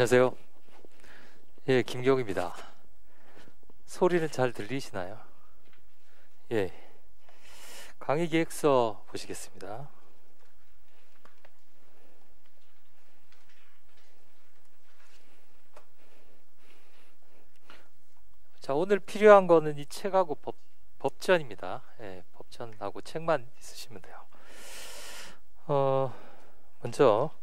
안녕하세요. 예, 김경입니다. 소리는 잘 들리시나요? 예. 강의 기획서 보시겠습니다. 자, 오늘 필요한 거는 이 책하고 법전입니다. 예, 법전하고 책만 있으시면 돼요. 먼저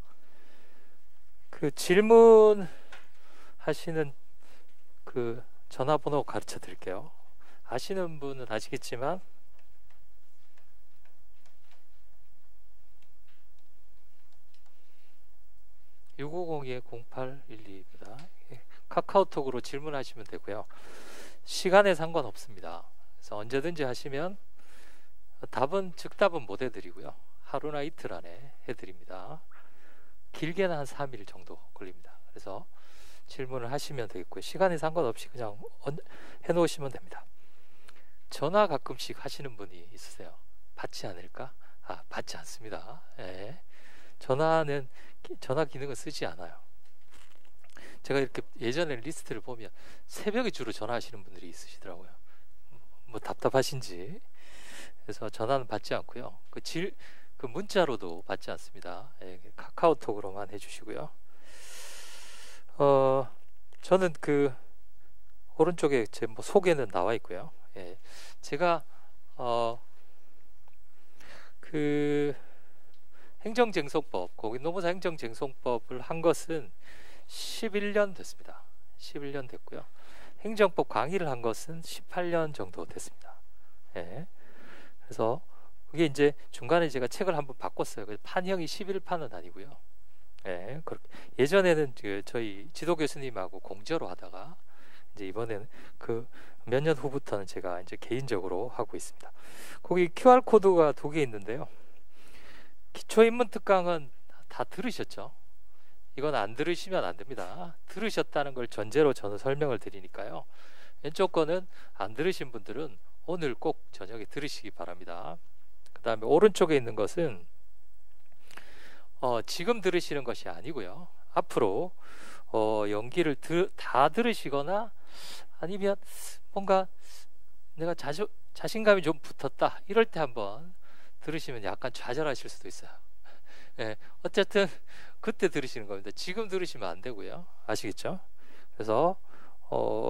그 질문 하시는 그 전화번호 가르쳐 드릴게요. 아시는 분은 아시겠지만 6502-0812입니다. 카카오톡으로 질문하시면 되고요. 시간에 상관없습니다. 그래서 언제든지 하시면 즉답은 못 해드리고요. 하루나 이틀 안에 해드립니다. 길게는 한 3일 정도 걸립니다. 그래서 질문을 하시면 되겠고요. 시간에 상관없이 그냥 해놓으시면 됩니다. 전화 가끔씩 하시는 분이 있으세요. 받지 않을까? 받지 않습니다. 예. 전화 기능을 쓰지 않아요. 제가 이렇게 예전에 리스트를 보면 새벽에 주로 전화하시는 분들이 있으시더라고요. 뭐 답답하신지. 그래서 전화는 받지 않고요. 그 문자로도 받지 않습니다. 예, 카카오톡으로만 해주시고요. 저는 그 오른쪽에 제 소개는 나와 있고요. 예, 제가 그 행정쟁송법, 고객노무사 행정쟁송법을 한 것은 11년 됐습니다. 11년 됐고요. 행정법 강의를 한 것은 18년 정도 됐습니다. 예. 그래서 그게 이제 중간에 제가 책을 한번 바꿨어요. 판형이 11판은 아니고요. 예. 예전에는 저희 지도 교수님하고 공저로 하다가 이제 이번에는 그 몇 년 후부터는 제가 이제 개인적으로 하고 있습니다. 거기 QR 코드가 2개 있는데요. 기초인문 특강은 다 들으셨죠? 이건 안 들으시면 안 됩니다. 들으셨다는 걸 전제로 저는 설명을 드리니까요. 왼쪽 거는 안 들으신 분들은 오늘 꼭 저녁에 들으시기 바랍니다. 그 다음에 오른쪽에 있는 것은 지금 들으시는 것이 아니고요. 앞으로 연기를 다 들으시거나 아니면 뭔가 내가 자신감이 좀 붙었다 이럴 때 한번 들으시면 약간 좌절하실 수도 있어요. 예, 어쨌든 그때 들으시는 겁니다. 지금 들으시면 안 되고요. 아시겠죠? 그래서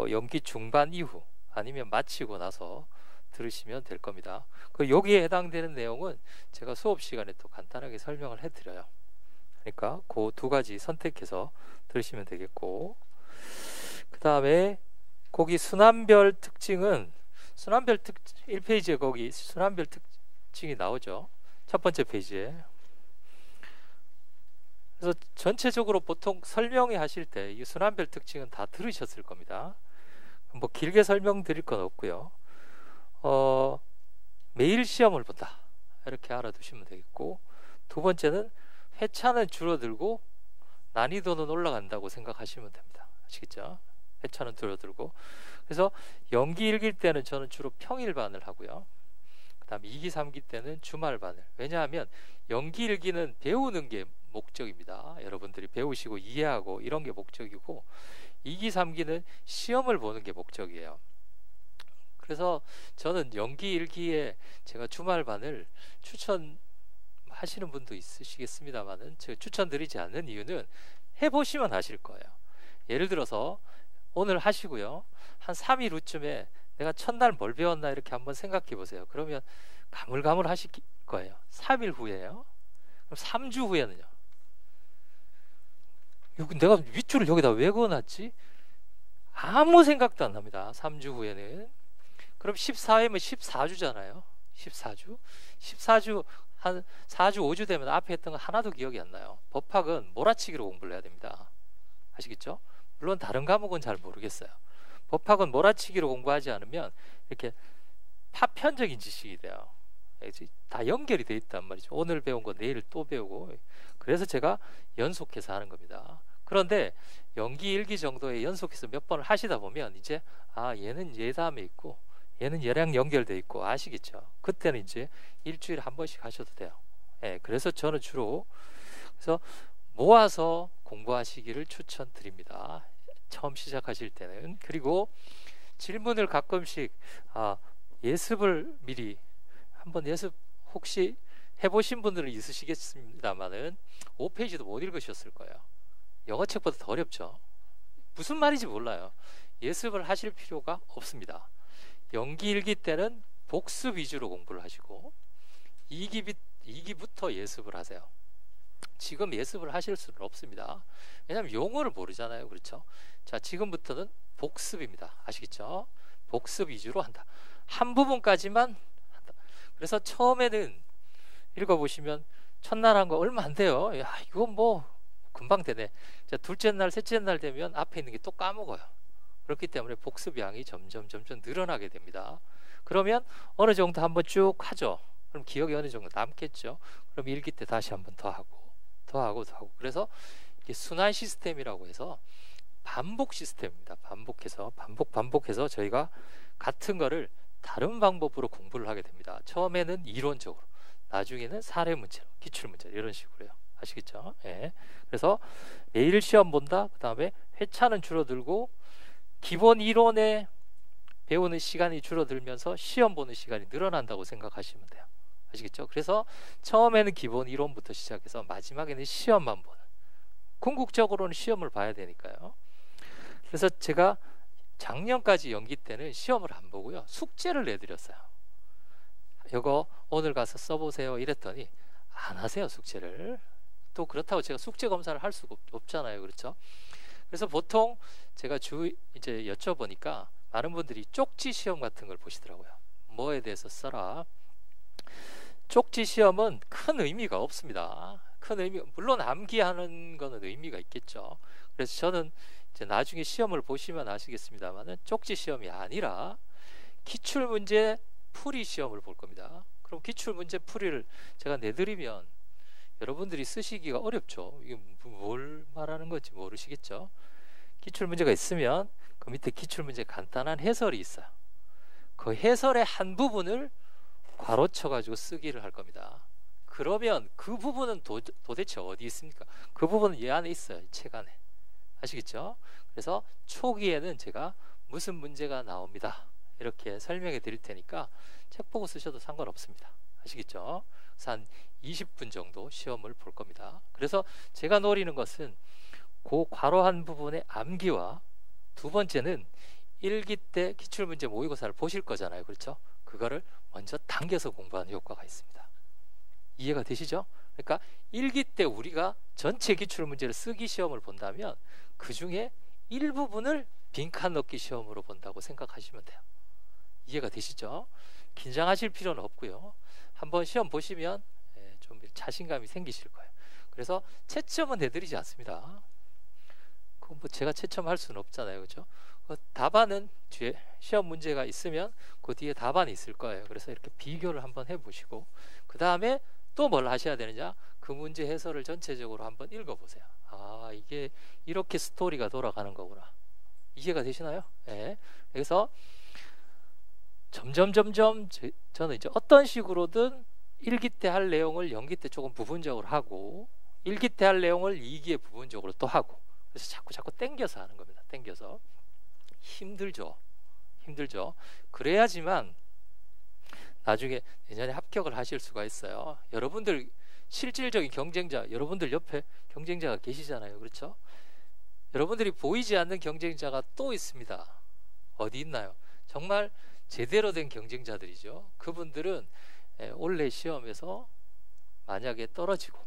연기 중반 이후 아니면 마치고 나서 들으시면 될 겁니다. 여기에 해당되는 내용은 제가 수업 시간에 또 간단하게 설명을 해드려요. 그러니까 그 2가지 선택해서 들으시면 되겠고, 그 다음에 거기 순환별 특징은 1페이지에 거기 순환별 특징이 나오죠. 첫 번째 페이지에. 그래서 전체적으로 보통 설명회 하실 때 이 순환별 특징은 다 들으셨을 겁니다. 뭐 길게 설명드릴 건 없고요. 매일 시험을 본다 이렇게 알아두시면 되겠고, 2번째는 회차는 줄어들고 난이도는 올라간다고 생각하시면 됩니다. 아시겠죠? 회차는 줄어들고. 그래서 연기 1기 때는 저는 주로 평일반을 하고요. 그 다음에 2기 3기 때는 주말반을. 왜냐하면 연기 1기는 배우는 게 목적입니다. 여러분들이 배우시고 이해하고 이런 게 목적이고, 2기 3기는 시험을 보는 게 목적이에요. 그래서 저는 연기 1기에 제가 주말반을 추천하시는 분도 있으시겠습니다만은 제가 추천드리지 않는 이유는 해보시면 아실 거예요. 예를 들어서 오늘 하시고요. 한 3일 후쯤에 내가 첫날 뭘 배웠나 이렇게 한번 생각해 보세요. 그러면 가물가물 하실 거예요. 3일 후에요. 그럼 3주 후에는요. 내가 윗줄을 여기다 왜 그어놨지? 아무 생각도 안 납니다. 3주 후에는. 그럼 14회면 14주잖아요. 14주 한 4주 5주 되면 앞에 했던 거 하나도 기억이 안 나요. 법학은 몰아치기로 공부를 해야 됩니다. 아시겠죠? 물론 다른 과목은 잘 모르겠어요. 법학은 몰아치기로 공부하지 않으면 이렇게 파편적인 지식이 돼요. 다 연결이 돼 있단 말이죠. 오늘 배운 거 내일 또 배우고. 그래서 제가 연속해서 하는 겁니다. 그런데 연기 1기 정도에 연속해서 몇 번을 하시다 보면 이제 얘는 얘 다음에 있고 얘는 얘랑 연결돼 있고 아시겠죠? 그때는 이제 일주일에 한 번씩 하셔도 돼요. 예, 그래서 저는 주로 그래서 모아서 공부하시기를 추천드립니다. 처음 시작하실 때는. 그리고 질문을 가끔씩 예습을 미리 한번 예습 혹시 해보신 분들은 있으시겠습니다만은 5페이지도 못 읽으셨을 거예요. 영어 책보다 더 어렵죠. 무슨 말인지 몰라요. 예습을 하실 필요가 없습니다. 연기 1기 때는 복습 위주로 공부를 하시고 2기부터 예습을 하세요. 지금 예습을 하실 수는 없습니다. 왜냐하면 용어를 모르잖아요. 그렇죠? 자, 지금부터는 복습입니다. 아시겠죠? 복습 위주로 한다. 한 부분까지만 한다. 그래서 처음에는 읽어보시면 첫날 한 거 얼마 안 돼요. 야, 이거 뭐 금방 되네. 자, 둘째 날, 셋째 날 되면 앞에 있는 게 또 까먹어요. 그렇기 때문에 복습 양이 점점 늘어나게 됩니다. 그러면 어느 정도 한번 쭉 하죠. 그럼 기억이 어느 정도 남겠죠. 그럼 1기 때 다시 한번 더 하고. 그래서 이게 순환 시스템이라고 해서 반복 시스템입니다. 반복해서 저희가 같은 거를 다른 방법으로 공부를 하게 됩니다. 처음에는 이론적으로, 나중에는 사례 문제로, 기출 문제 이런 식으로요. 아시겠죠? 예. 그래서 매일 시험 본다. 그 다음에 회차는 줄어들고 기본 이론에 배우는 시간이 줄어들면서 시험 보는 시간이 늘어난다고 생각하시면 돼요. 아시겠죠? 그래서 처음에는 기본 이론부터 시작해서 마지막에는 시험만 보는, 궁극적으로는 시험을 봐야 되니까요. 그래서 제가 작년까지 연기 때는 시험을 안 보고요, 숙제를 내드렸어요. 이거 오늘 가서 써보세요 이랬더니 안 하세요. 숙제를. 또 그렇다고 제가 숙제 검사를 할 수가 없잖아요. 그렇죠? 그래서 보통 제가 이제 여쭤보니까 많은 분들이 쪽지 시험 같은 걸 보시더라고요. 뭐에 대해서 써라. 쪽지 시험은 큰 의미가 없습니다. 물론 암기하는 거는 의미가 있겠죠. 그래서 저는 이제 나중에 시험을 보시면 아시겠습니다만은 쪽지 시험이 아니라 기출 문제 풀이 시험을 볼 겁니다. 그럼 기출 문제 풀이를 제가 내드리면 여러분들이 쓰시기가 어렵죠. 이게 뭘 말하는 건지 모르시겠죠. 기출 문제가 있으면 그 밑에 기출 문제 간단한 해설이 있어요. 그 해설의 한 부분을 괄호쳐 가지고 쓰기를 할 겁니다. 그러면 그 부분은 도대체 어디 있습니까? 그 부분은 이 안에 있어요. 이 책 안에. 아시겠죠? 그래서 초기에는 제가 무슨 문제가 나옵니다 이렇게 설명해 드릴 테니까 책 보고 쓰셔도 상관없습니다. 아시겠죠? 그래서 한 20분 정도 시험을 볼 겁니다. 그래서 제가 노리는 것은 그 괄호한 부분의 암기와, 두 번째는 1기 때 기출문제 모의고사를 보실 거잖아요. 그렇죠? 그거를 먼저 당겨서 공부하는 효과가 있습니다. 이해가 되시죠? 그러니까 1기 때 우리가 전체 기출문제를 쓰기 시험을 본다면 그 중에 일부분을 빈칸 넣기 시험으로 본다고 생각하시면 돼요. 이해가 되시죠? 긴장하실 필요는 없고요. 한번 시험 보시면 좀 자신감이 생기실 거예요. 그래서 채점은 해드리지 않습니다. 그건 뭐 제가 채점할 수는 없잖아요. 그렇죠? 답안은 뒤에 시험 문제가 있으면 그 뒤에 답안이 있을 거예요. 그래서 이렇게 비교를 한번 해보시고 그 다음에 또 뭘 하셔야 되느냐, 그 문제 해설을 전체적으로 한번 읽어보세요. 아, 이게 이렇게 스토리가 돌아가는 거구나. 이해가 되시나요? 네. 그래서 점점 저는 이제 어떤 식으로든 1기 때 할 내용을 연기 때 조금 부분적으로 하고 1기 때 할 내용을 2기에 부분적으로 또 하고, 그래서 자꾸 땡겨서 하는 겁니다. 땡겨서. 힘들죠. 그래야지만 나중에 내년에 합격을 하실 수가 있어요. 여러분들 실질적인 경쟁자, 여러분들 옆에 경쟁자가 계시잖아요. 그렇죠? 여러분들이 보이지 않는 경쟁자가 또 있습니다. 어디 있나요? 정말 제대로 된 경쟁자들이죠. 그분들은 올해 시험에서 만약에 떨어지고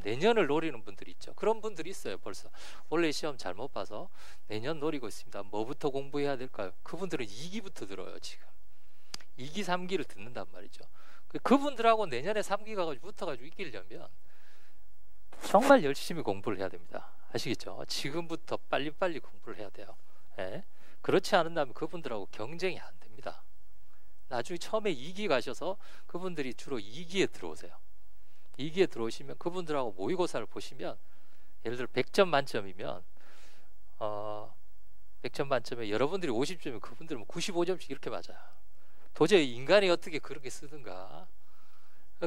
내년을 노리는 분들이 있죠. 그런 분들이 있어요. 벌써 올해 시험 잘못 봐서 내년 노리고 있습니다. 뭐부터 공부해야 될까요? 그분들은 2기부터 들어요. 지금 2기 3기를 듣는단 말이죠. 그분들하고 내년에 3기가 붙어가지고 이기려면 정말 열심히 공부를 해야 됩니다. 아시겠죠? 지금부터 빨리빨리 공부를 해야 돼요. 네? 그렇지 않는다면 그분들하고 경쟁이 안 됩니다. 나중에 처음에 2기 가셔서 그분들이 주로 2기에 들어오세요. 2기에 들어오시면 그분들하고 모의고사를 보시면, 예를 들어 100점 만점이면 100점 만점에 여러분들이 50점이면 그분들은 95점씩 이렇게 맞아요. 도저히 인간이 어떻게 그렇게 쓰든가.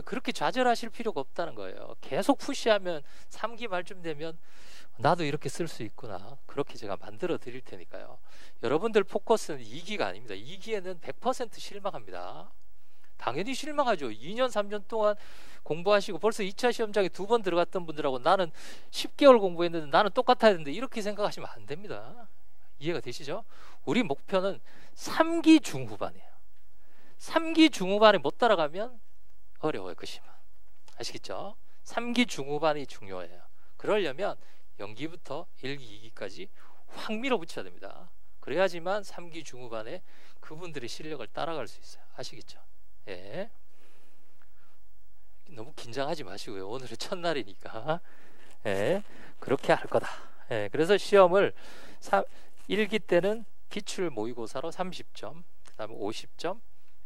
그렇게 좌절하실 필요가 없다는 거예요. 계속 푸시하면 3기 말쯤 되면 나도 이렇게 쓸 수 있구나. 그렇게 제가 만들어 드릴 테니까요. 여러분들 포커스는 2기가 아닙니다. 2기에는 100% 실망합니다. 당연히 실망하죠. 2년 3년 동안 공부하시고 벌써 2차 시험장에 2번 들어갔던 분들하고 나는 10개월 공부했는데 나는 똑같아야 되는데 이렇게 생각하시면 안 됩니다. 이해가 되시죠? 우리 목표는 3기 중후반이에요. 3기 중후반에 못 따라가면 어려워요. 그 시험은. 아시겠죠? 3기 중후반이 중요해요. 그러려면 0기부터 1기, 2기까지 확 밀어붙여야 됩니다. 그래야지만 3기 중후반에 그분들의 실력을 따라갈 수 있어요. 아시겠죠? 예. 너무 긴장하지 마시고요. 오늘은 첫날이니까. 예. 그렇게 할 거다. 예. 그래서 시험을 1기 때는 기출 모의고사로 30점, 그 다음에 50점,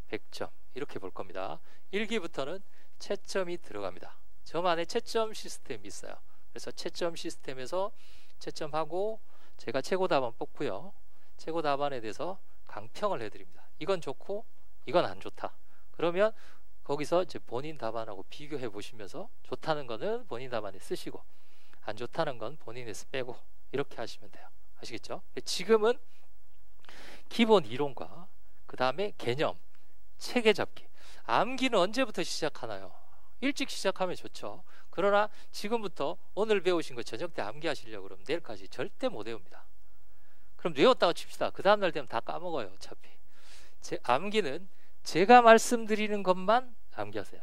100점 이렇게 볼 겁니다. 1기부터는 채점이 들어갑니다. 저만의 채점 시스템이 있어요. 그래서 채점 시스템에서 채점하고 제가 최고 답안 뽑고요. 최고 답안에 대해서 강평을 해드립니다. 이건 좋고 이건 안 좋다. 그러면 거기서 이제 본인 답안하고 비교해 보시면서 좋다는 거는 본인 답안에 쓰시고 안 좋다는 건 본인에서 빼고 이렇게 하시면 돼요. 아시겠죠? 지금은 기본 이론과 그 다음에 개념, 체계 잡기. 암기는 언제부터 시작하나요? 일찍 시작하면 좋죠. 그러나 지금부터 오늘 배우신 거 저녁 때 암기하시려고 그러면 내일까지 절대 못 외웁니다. 그럼 외웠다고 칩시다. 그 다음날 되면 다 까먹어요. 어차피. 암기는 제가 말씀드리는 것만 암기하세요.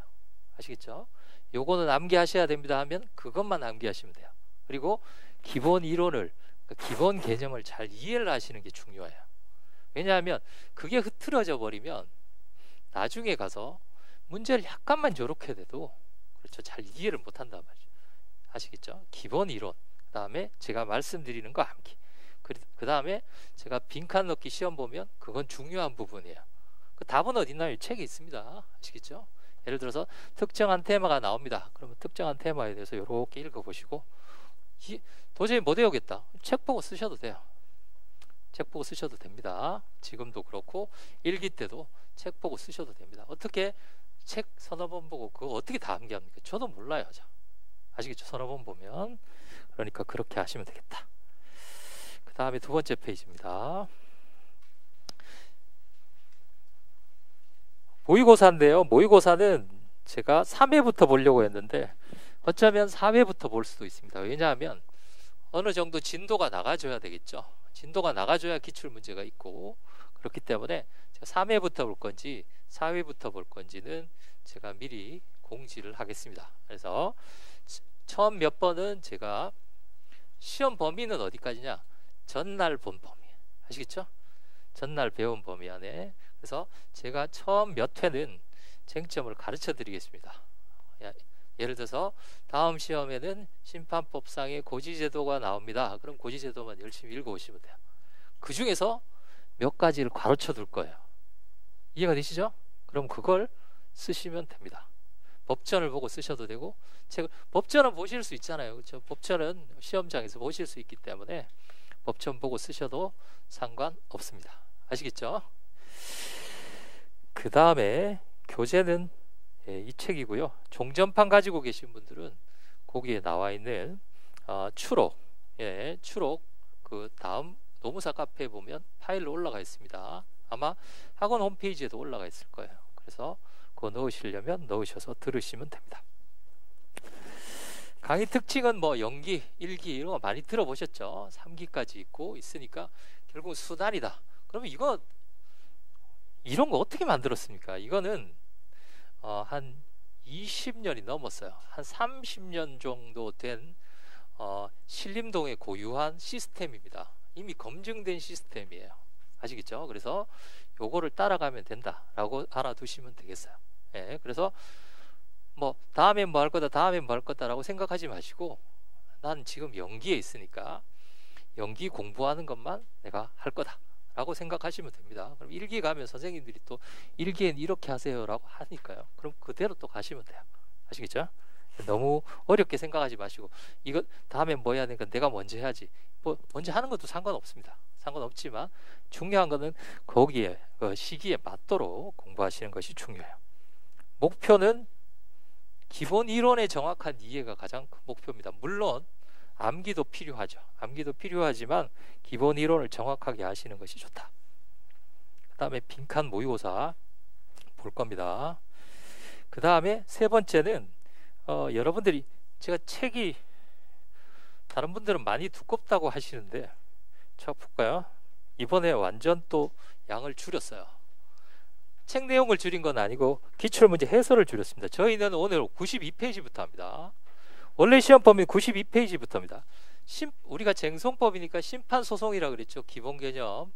아시겠죠? 요거는 암기하셔야 됩니다 하면 그것만 암기하시면 돼요. 그리고 기본 이론을, 기본 개념을 잘 이해를 하시는 게 중요해요. 왜냐하면 그게 흐트러져 버리면 나중에 가서 문제를 약간만 저렇게 돼도 그렇죠, 잘 이해를 못한단 말이죠. 아시겠죠? 기본 이론, 그 다음에 제가 말씀드리는 거 암기, 그 다음에 제가 빈칸 넣기 시험 보면 그건 중요한 부분이에요. 그 답은 어디 있나요? 책에 있습니다. 아시겠죠? 예를 들어서 특정한 테마가 나옵니다. 그러면 특정한 테마에 대해서 이렇게 읽어보시고 도저히 못 외우겠다. 책 보고 쓰셔도 돼요. 책 보고 쓰셔도 됩니다. 지금도 그렇고 1기 때도 책 보고 쓰셔도 됩니다. 어떻게 책 서너 번 보고 그거 어떻게 다 암기합니까? 저도 몰라요. 아시겠죠? 서너 번 보면. 그러니까 그렇게 하시면 되겠다. 그 다음에 두 번째 페이지입니다. 모의고사인데요. 모의고사는 제가 3회부터 보려고 했는데 어쩌면 4회부터 볼 수도 있습니다. 왜냐하면 어느 정도 진도가 나가줘야 되겠죠. 진도가 나가줘야 기출문제가 있고, 그렇기 때문에 제가 3회부터 볼 건지 4회부터 볼 건지는 제가 미리 공지를 하겠습니다. 그래서 처음 몇 번은 제가 시험 범위는 어디까지냐? 전날 본 범위. 아시겠죠? 전날 배운 범위 안에. 그래서 제가 처음 몇 회는 쟁점을 가르쳐 드리겠습니다. 예를 들어서 다음 시험에는 심판법상의 고지제도가 나옵니다. 그럼 고지제도만 열심히 읽어오시면 돼요. 그 중에서 몇 가지를 가르쳐 둘 거예요. 이해가 되시죠? 그럼 그걸 쓰시면 됩니다. 법전을 보고 쓰셔도 되고, 법전은 보실 수 있잖아요. 그렇죠? 법전은 시험장에서 보실 수 있기 때문에 법전 보고 쓰셔도 상관없습니다. 아시겠죠? 그 다음에 교재는 이 책이고요. 종전판 가지고 계신 분들은 거기에 나와 있는 추록, 추록 그 다음 노무사 카페에 보면 파일로 올라가 있습니다. 아마 학원 홈페이지에도 올라가 있을 거예요. 그래서 그거 넣으시려면 넣으셔서 들으시면 됩니다. 강의 특징은 뭐 0기, 1기 이런 거 많이 들어보셨죠? 3기까지 있고 있으니까 결국 수단이다. 그러면 이런 거 어떻게 만들었습니까? 이거는 한 20년이 넘었어요. 한 30년 정도 된 신림동에 고유한 시스템입니다. 이미 검증된 시스템이에요. 아시겠죠? 그래서 요거를 따라가면 된다라고 알아두시면 되겠어요. 예, 그래서 뭐 다음엔 뭐 할 거다, 다음엔 뭐 할 거다라고 생각하지 마시고, 난 지금 연기에 있으니까 연기 공부하는 것만 내가 할 거다 라고 생각하시면 됩니다. 그럼 1기 가면 선생님들이 또 1기엔 이렇게 하세요 라고 하니까요. 그럼 그대로 또 가시면 돼요. 아시겠죠? 너무 어렵게 생각하지 마시고, 이거 다음에 뭐 해야 되니까 내가 먼저 해야지, 뭐 먼저 하는 것도 상관없습니다. 상관없지만 중요한 거는 거기에 그 시기에 맞도록 공부하시는 것이 중요해요. 목표는 기본 이론의 정확한 이해가 가장 큰 목표입니다. 물론 암기도 필요하죠. 암기도 필요하지만 기본 이론을 정확하게 아시는 것이 좋다. 그 다음에 빈칸 모의고사 볼 겁니다. 그 다음에 세 번째는 여러분들이 제가 책이 다른 분들은 많이 두껍다고 하시는데 자 볼까요? 이번에 완전 또 양을 줄였어요. 책 내용을 줄인 건 아니고 기출문제 해설을 줄였습니다. 저희는 오늘 92페이지부터 합니다. 원래 시험 범위 92페이지부터입니다. 우리가 쟁송법이니까 심판소송이라 그랬죠. 기본 개념.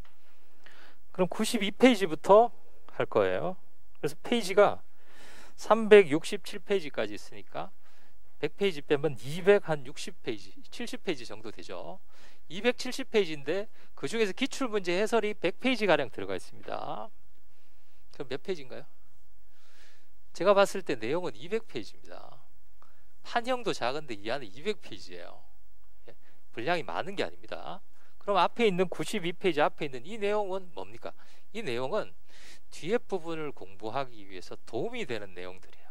그럼 92페이지부터 할 거예요. 그래서 페이지가 367페이지까지 있으니까 100페이지 빼면 260페이지, 70페이지 정도 되죠. 270페이지인데 그 중에서 기출문제 해설이 100페이지가량 들어가 있습니다. 그럼 몇 페이지인가요? 제가 봤을 때 내용은 200페이지입니다. 판형도 작은데 이 안에 200페이지예요. 분량이 많은 게 아닙니다. 그럼 앞에 있는 92페이지 앞에 있는 이 내용은 뭡니까? 이 내용은 뒤에 부분을 공부하기 위해서 도움이 되는 내용들이에요.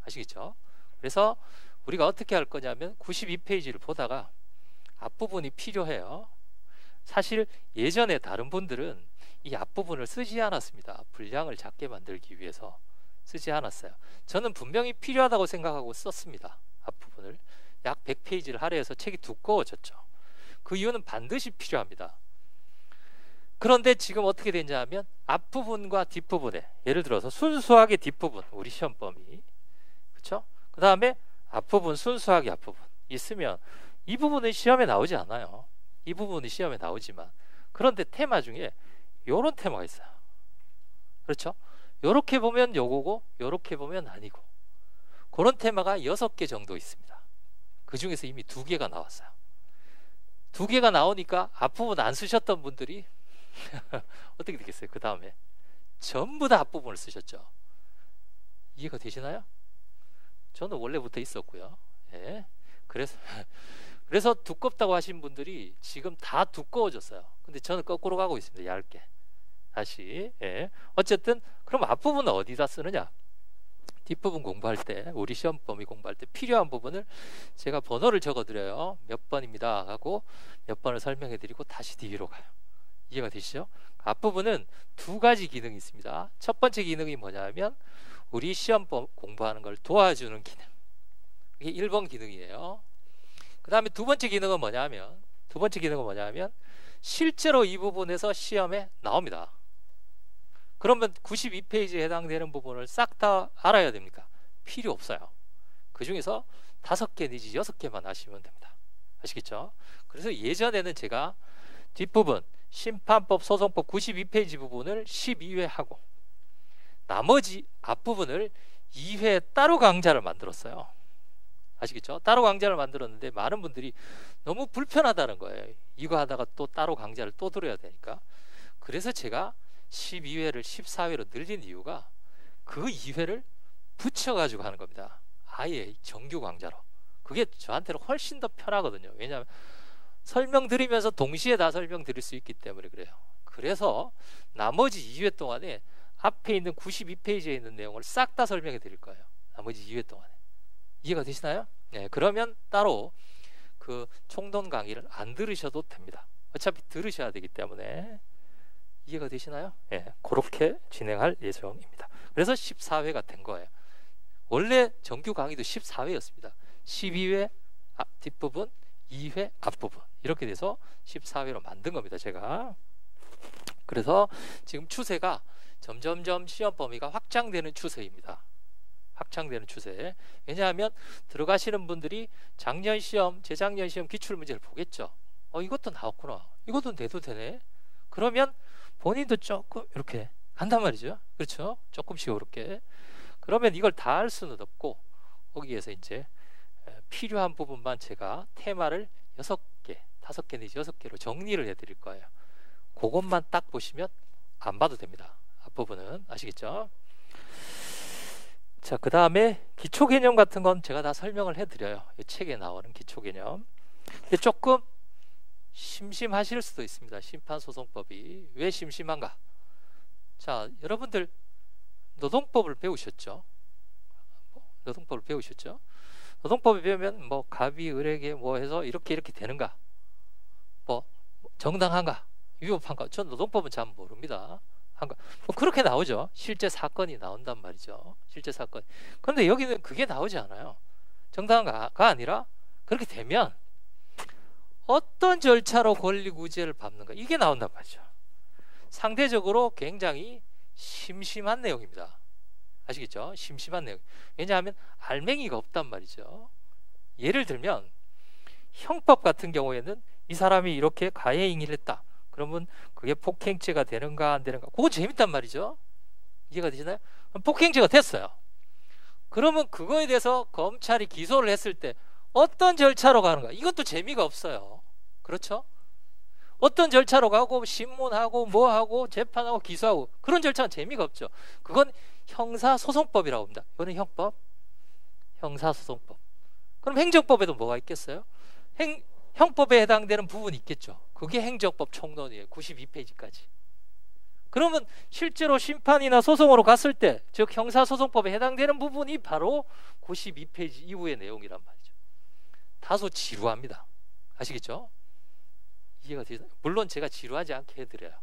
아시겠죠? 그래서 우리가 어떻게 할 거냐면 92페이지를 보다가 앞부분이 필요해요. 사실 예전에 다른 분들은 이 앞부분을 쓰지 않았습니다. 분량을 작게 만들기 위해서 쓰지 않았어요. 저는 분명히 필요하다고 생각하고 썼습니다. 앞부분을 약 100페이지를 할애해서 책이 두꺼워졌죠. 그 이유는 반드시 필요합니다. 그런데 지금 어떻게 되냐 하면 앞부분과 뒷부분에 예를 들어서 순수하게 뒷부분 우리 시험 범위 그렇죠? 그 다음에 앞부분 순수하게 앞부분 있으면 이 부분은 시험에 나오지 않아요. 이 부분이 시험에 나오지만 그런데 테마 중에 요런 테마가 있어요. 그렇죠? 요렇게 보면 요거고 요렇게 보면 아니고 그런 테마가 6개 정도 있습니다. 그 중에서 이미 2개가 나왔어요. 2개가 나오니까 앞부분 안 쓰셨던 분들이 어떻게 되겠어요? 그 다음에 전부 다 앞부분을 쓰셨죠. 이해가 되시나요? 저는 원래부터 있었고요. 예. 그래서 두껍다고 하신 분들이 지금 다 두꺼워졌어요. 근데 저는 거꾸로 가고 있습니다. 얇게. 다시. 예. 어쨌든 그럼 앞부분은 어디다 쓰느냐? 뒷부분 공부할 때 우리 시험 범위 공부할 때 필요한 부분을 제가 번호를 적어드려요. 몇 번입니다 하고 몇 번을 설명해드리고 다시 뒤로 가요. 이해가 되시죠? 앞부분은 2가지 기능이 있습니다. 첫 번째 기능이 뭐냐면 우리 시험 공부하는 걸 도와주는 기능. 이게 1번 기능이에요. 그 다음에 두 번째 기능은 뭐냐면 실제로 이 부분에서 시험에 나옵니다. 그러면 92페이지에 해당되는 부분을 싹 다 알아야 됩니까? 필요 없어요. 그 중에서 5개 내지 6개만 아시면 됩니다. 아시겠죠? 그래서 예전에는 제가 뒷부분 심판법 소송법 92페이지 부분을 12회 하고 나머지 앞부분을 2회 따로 강좌를 만들었어요. 아시겠죠? 따로 강좌를 만들었는데 많은 분들이 너무 불편하다는 거예요. 이거 하다가 또 따로 강좌를 또 들어야 되니까. 그래서 제가 12회를 14회로 늘린 이유가 그 2회를 붙여가지고 하는 겁니다. 아예 정규 강좌로. 그게 저한테는 훨씬 더 편하거든요. 왜냐하면 설명드리면서 동시에 다 설명드릴 수 있기 때문에 그래요. 그래서 나머지 2회 동안에 앞에 있는 92페이지에 있는 내용을 싹 다 설명해 드릴 거예요. 나머지 2회 동안에. 이해가 되시나요? 네, 그러면 따로 그 총론 강의를 안 들으셔도 됩니다. 어차피 들으셔야 되기 때문에. 이해가 되시나요? 네, 그렇게 진행할 예정입니다. 그래서 14회가 된 거예요. 원래 정규 강의도 14회였습니다. 12회 뒷부분, 2회 앞부분 이렇게 돼서 14회로 만든 겁니다. 제가. 그래서 지금 추세가 점점점 시험 범위가 확장되는 추세입니다. 확장되는 추세. 왜냐하면 들어가시는 분들이 작년 시험, 재작년 시험 기출문제를 보겠죠. 이것도 나왔구나. 이것도 내도 되네. 그러면 본인도 조금 이렇게 한단 말이죠. 그렇죠? 조금씩 이렇게. 그러면 이걸 다 할 수는 없고 거기에서 이제 필요한 부분만 제가 테마를 6개, 5개 내지 6개로 정리를 해드릴 거예요. 그것만 딱 보시면 안 봐도 됩니다. 앞부분은. 아시겠죠? 자, 그 다음에 기초개념 같은 건 제가 다 설명을 해드려요. 이 책에 나오는 기초개념. 근데 조금 심심하실 수도 있습니다. 심판소송법이 왜 심심한가? 자, 여러분들 노동법을 배우셨죠? 노동법을 배우셨죠? 노동법을 배우면 뭐 갑이 을에게 뭐 해서 이렇게 되는가, 뭐 정당한가, 위법한가, 전 노동법은 잘 모릅니다. 뭐 그렇게 나오죠. 실제 사건이 나온단 말이죠. 실제 사건. 그런데 여기는 그게 나오지 않아요. 정당한가가 아니라 그렇게 되면 어떤 절차로 권리구제를 밟는가, 이게 나온단 말이죠. 상대적으로 굉장히 심심한 내용입니다. 아시겠죠? 심심한 내용. 왜냐하면 알맹이가 없단 말이죠. 예를 들면 형법 같은 경우에는 이 사람이 이렇게 가해 행위를 했다. 그러면 그게 폭행죄가 되는가 안 되는가, 그거 재밌단 말이죠. 이해가 되시나요? 폭행죄가 됐어요. 그러면 그거에 대해서 검찰이 기소를 했을 때 어떤 절차로 가는가, 이것도 재미가 없어요. 그렇죠? 어떤 절차로 가고 신문하고 뭐하고 재판하고 기소하고, 그런 절차는 재미가 없죠. 그건 형사소송법이라고 합니다. 이거는 형법, 형사소송법. 그럼 행정법에도 뭐가 있겠어요? 형법에 해당되는 부분이 있겠죠. 그게 행정법 총론이에요. 92페이지까지. 그러면 실제로 심판이나 소송으로 갔을 때, 즉 형사소송법에 해당되는 부분이 바로 92페이지 이후의 내용이란 말이죠. 다소 지루합니다. 아시겠죠? 이해가 되나요? 물론 제가 지루하지 않게 해드려요.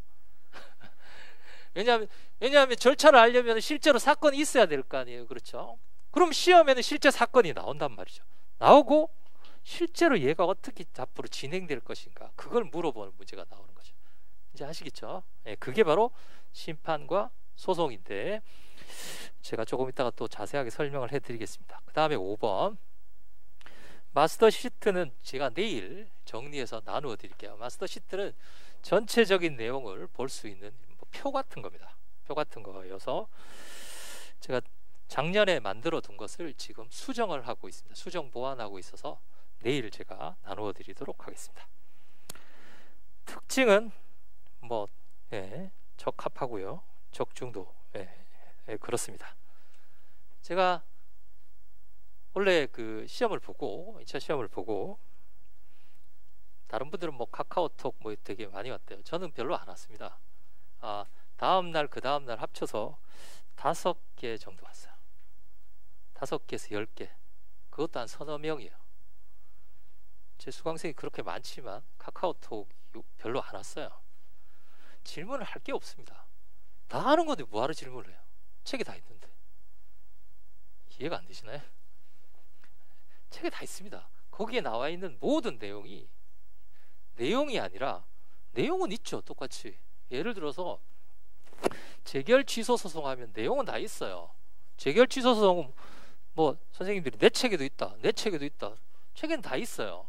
왜냐하면 절차를 알려면 실제로 사건이 있어야 될 거 아니에요. 그렇죠? 그럼 시험에는 실제 사건이 나온단 말이죠. 나오고 실제로 얘가 어떻게 앞으로 진행될 것인가, 그걸 물어보는 문제가 나오는 거죠. 이제 아시겠죠? 예, 그게 바로 심판과 소송인데, 제가 조금 이따가 또 자세하게 설명을 해드리겠습니다. 그 다음에 5번 마스터 시트는 제가 내일 정리해서 나누어 드릴게요. 마스터 시트는 전체적인 내용을 볼 수 있는 표 같은 겁니다. 표 같은 거여서 제가 작년에 만들어 둔 것을 지금 수정을 하고 있습니다. 수정 보완하고 있어서 내일 제가 나누어 드리도록 하겠습니다. 특징은 뭐 적합하고요, 적중도 그렇습니다. 제가 원래 그 시험을 보고 2차 시험을 보고, 다른 분들은 뭐 카카오톡 뭐 되게 많이 왔대요. 저는 별로 안 왔습니다. 다음날 그 다음날 합쳐서 5개 정도 왔어요. 5개에서 10개. 그것도 한 서너 명이에요. 제 수강생이 그렇게 많지만 카카오톡 별로 안 왔어요. 질문을 할 게 없습니다. 다 아는 건데 뭐하러 질문을 해요? 책에 다 있는데. 이해가 안 되시나요? 책에 다 있습니다. 거기에 나와 있는 모든 내용이 아니라, 내용은 있죠, 똑같이. 예를 들어서 재결 취소 소송하면 내용은 다 있어요. 재결 취소 소송은 뭐 선생님들이 내 책에도 있다, 내 책에도 있다, 책에는 다 있어요.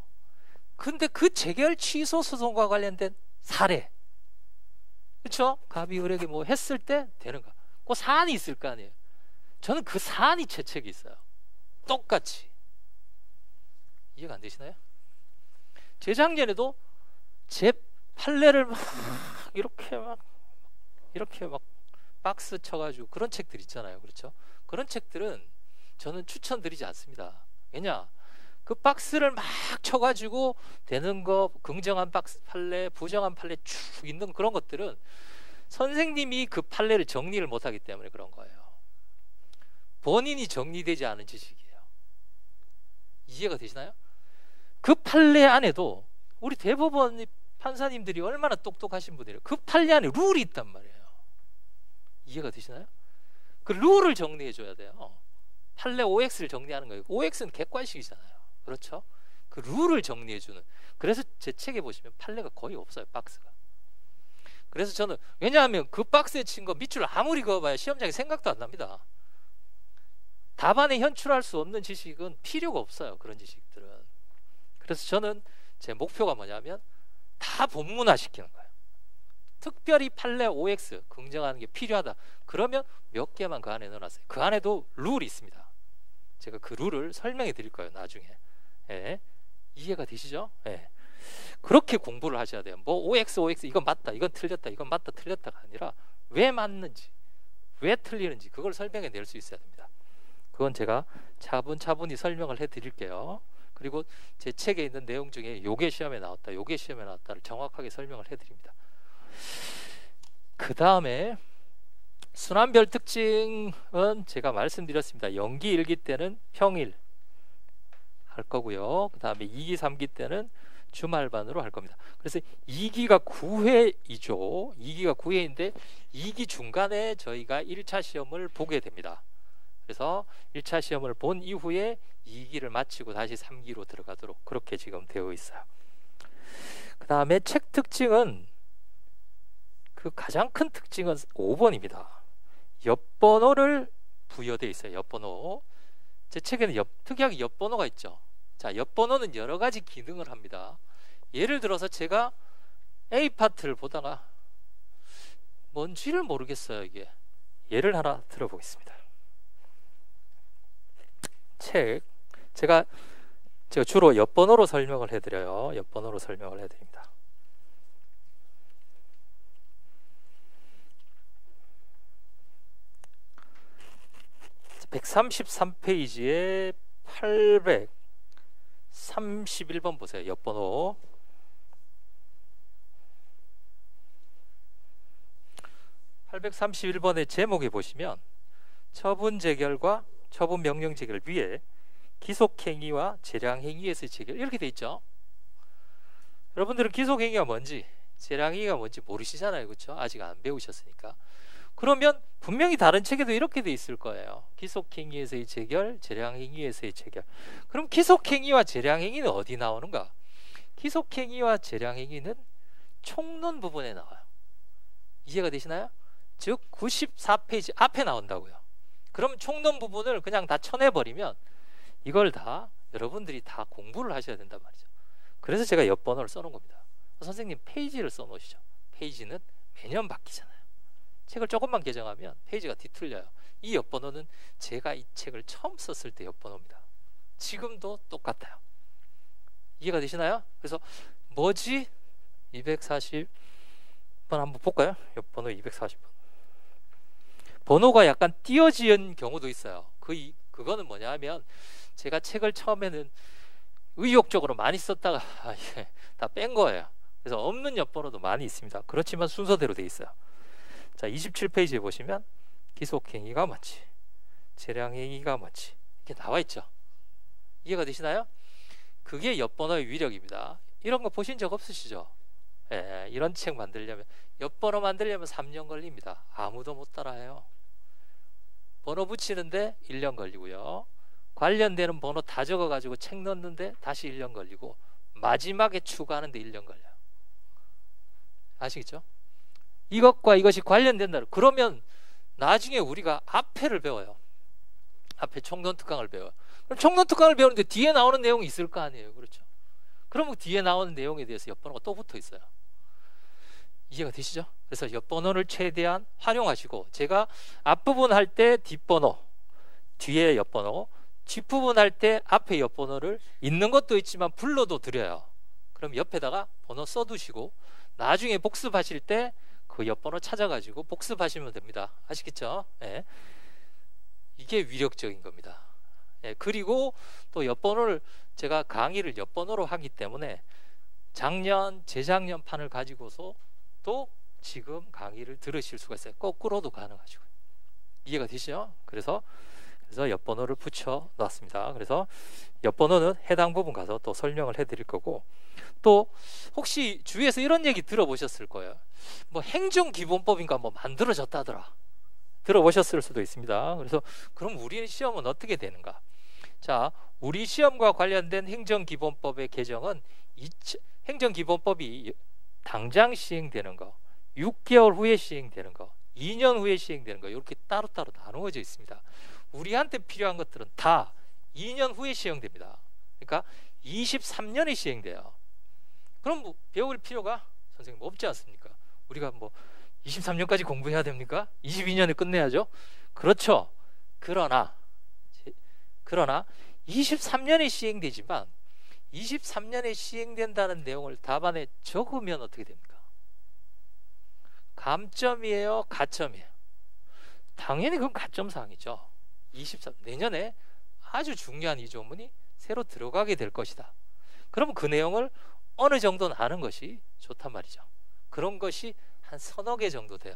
근데 그 재결 취소 소송과 관련된 사례, 그렇죠? 갑이 을에게 뭐 했을 때 되는가, 그 사안이 있을 거 아니에요. 저는 그 사안이 제 책에 있어요. 똑같이. 이해가 안 되시나요? 재작년에도 제 판례를 이렇게 막 박스 쳐가지고 그런 책들 있잖아요. 그렇죠? 그런 책들은 저는 추천드리지 않습니다. 왜냐? 그 박스를 막 쳐가지고 되는 거, 긍정한 박스 판례, 부정한 판례 쭉 있는 그런 것들은 선생님이 그 판례를 정리를 못하기 때문에 그런 거예요. 본인이 정리되지 않은 지식이에요. 이해가 되시나요? 그 판례 안에도 우리 대법원 판사님들이 얼마나 똑똑하신 분이에요. 그 판례 안에 룰이 있단 말이에요. 이해가 되시나요? 그 룰을 정리해 줘야 돼요. 판례 OX를 정리하는 거예요. OX는 객관식이잖아요. 그렇죠? 그 룰을 정리해 주는. 그래서 제 책에 보시면 판례가 거의 없어요, 박스가. 그래서 저는, 왜냐하면 그 박스에 친 거 밑줄 아무리 그어봐야 시험장에 생각도 안 납니다. 답안에 현출할 수 없는 지식은 필요가 없어요, 그런 지식들은. 그래서 저는 제 목표가 뭐냐면 다 본문화 시키는 거예요. 특별히 판례 OX 긍정하는 게 필요하다. 그러면 몇 개만 그 안에 넣어놨어요. 그 안에도 룰이 있습니다. 제가 그 룰을 설명해 드릴 거예요, 나중에. 예. 이해가 되시죠? 예. 그렇게 공부를 하셔야 돼요. 뭐 OX 이건 맞다, 이건 틀렸다, 이건 맞다, 틀렸다가 아니라 왜 맞는지, 왜 틀리는지 그걸 설명해 낼 수 있어야 됩니다. 그건 제가 차분차분히 설명을 해 드릴게요. 그리고 제 책에 있는 내용 중에 요게 시험에 나왔다, 요게 시험에 나왔다를 정확하게 설명을 해 드립니다. 그 다음에 순환별 특징은 제가 말씀드렸습니다. 연기 1기 때는 평일 할 거고요. 그 다음에 2기 3기 때는 주말반으로 할 겁니다. 그래서 2기가 9회이죠. 2기가 9회인데 2기 중간에 저희가 1차 시험을 보게 됩니다. 그래서 1차 시험을 본 이후에 2기를 마치고 다시 3기로 들어가도록 그렇게 지금 되어 있어요. 그 다음에 책 특징은 그 가장 큰 특징은 5번입니다. 옆번호를 부여되어 있어요. 옆번호. 제 책에는 특이하게 옆번호가 있죠. 자, 옆번호는 여러 가지 기능을 합니다. 예를 들어서 제가 A 파트를 보다가 뭔지를 모르겠어요. 이게 예를 하나 들어보겠습니다. 제가 주로 옆번호로 설명을 해드려요. 옆번호로 설명을 해드립니다. (133페이지에) 831번 보세요. 옆번호. (831번의) 제목에 보시면 처분 재결과 처분 명령 재결 위에 기속행위와 재량행위에서의 재결 이렇게 돼 있죠. 여러분들은 기속행위가 뭔지 재량행위가 뭔지 모르시잖아요. 그렇죠? 아직 안 배우셨으니까. 그러면 분명히 다른 책에도 이렇게 돼 있을 거예요. 기속행위에서의 재결, 재량행위에서의 재결. 그럼 기속행위와 재량행위는 어디 나오는가? 기속행위와 재량행위는 총론 부분에 나와요. 이해가 되시나요? 즉 94페이지 앞에 나온다고요. 그럼 총론 부분을 그냥 다 쳐내버리면 이걸 다 여러분들이 다 공부를 하셔야 된단 말이죠. 그래서 제가 옆번호를 써놓은 겁니다. 선생님 페이지를 써놓으시죠. 페이지는 매년 바뀌잖아요. 책을 조금만 개정하면 페이지가 뒤틀려요. 이 옆번호는 제가 이 책을 처음 썼을 때 옆번호입니다. 지금도 똑같아요. 이해가 되시나요? 그래서 뭐지? 240번 한번 볼까요? 옆번호 240번. 번호가 약간 띄어지은 경우도 있어요. 그거는 뭐냐 하면 제가 책을 처음에는 의욕적으로 많이 썼다가 다 뺀 거예요. 그래서 없는 옆번호도 많이 있습니다. 그렇지만 순서대로 돼 있어요. 자, 27페이지에 보시면 기속행위가 뭔지, 재량행위가 뭔지 이렇게 나와 있죠. 이해가 되시나요? 그게 옆번호의 위력입니다. 이런 거 보신 적 없으시죠? 예, 이런 책 만들려면 옆번호 만들려면 3년 걸립니다. 아무도 못 따라해요. 번호 붙이는데 1년 걸리고요. 관련되는 번호 다 적어가지고 책 넣는데 다시 1년 걸리고 마지막에 추가하는데 1년 걸려요. 아시겠죠? 이것과 이것이 관련된다. 그러면 나중에 우리가 앞에를 배워요. 앞에 총론특강을 배워요. 그럼 총론특강을 배우는데 뒤에 나오는 내용이 있을 거 아니에요. 그렇죠? 그러면 뒤에 나오는 내용에 대해서 옆번호가 또 붙어 있어요. 이해가 되시죠? 그래서 옆번호를 최대한 활용하시고, 제가 앞부분 할 때 뒷번호, 뒤에 옆번호, 뒷부분 할 때 앞에 옆번호를 있는 것도 있지만 불러도 드려요. 그럼 옆에다가 번호 써두시고 나중에 복습하실 때 그 옆번호 찾아가지고 복습하시면 됩니다. 아시겠죠? 예. 이게 위력적인 겁니다. 예. 그리고 또 옆번호를 제가 강의를 옆번호로 하기 때문에 작년, 재작년 판을 가지고서 또 지금 강의를 들으실 수가 있어요. 거꾸로도 가능하시고. 이해가 되시죠? 그래서 옆번호를 붙여 놨습니다. 그래서 옆번호는 해당 부분 가서 또 설명을 해드릴 거고, 또 혹시 주위에서 이런 얘기 들어보셨을 거예요. 뭐 행정기본법인가 뭐 만들어졌다더라. 들어보셨을 수도 있습니다. 그래서 그럼 우리 시험은 어떻게 되는가? 자, 우리 시험과 관련된 행정기본법의 개정은 행정기본법이 당장 시행되는 거, 6개월 후에 시행되는 거, 2년 후에 시행되는 거, 이렇게 따로따로 나누어져 있습니다. 우리한테 필요한 것들은 다 2년 후에 시행됩니다. 그러니까 23년에 시행돼요. 그럼 뭐 배울 필요가 선생님 없지 않습니까? 우리가 뭐 23년까지 공부해야 됩니까? 22년에 끝내야죠. 그렇죠. 그러나 23년에 시행되지만 23년에 시행된다는 내용을 답안에 적으면 어떻게 됩니까? 감점이에요? 가점이에요? 당연히 그건 가점사항이죠. 내년에 아주 중요한 이 조문이 새로 들어가게 될 것이다. 그럼 그 내용을 어느 정도는 아는 것이 좋단 말이죠. 그런 것이 한 서너 개 정도 돼요.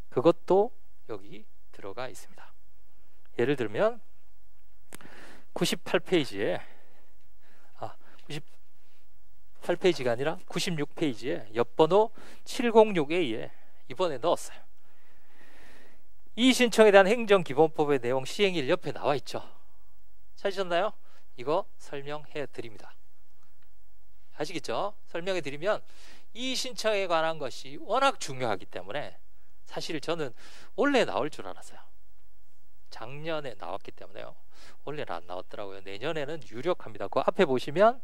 그것도 여기 들어가 있습니다. 예를 들면 98페이지에 98페이지가 아니라 96페이지에 옆번호 706A에 이번에 넣었어요. 이의신청에 대한 행정기본법의 내용 시행일 옆에 나와 있죠. 찾으셨나요? 이거 설명해 드립니다. 아시겠죠? 설명해 드리면 이의신청에 관한 것이 워낙 중요하기 때문에 사실 저는 올해 나올 줄 알았어요. 작년에 나왔기 때문에요. 올해는 안 나왔더라고요. 내년에는 유력합니다. 그 앞에 보시면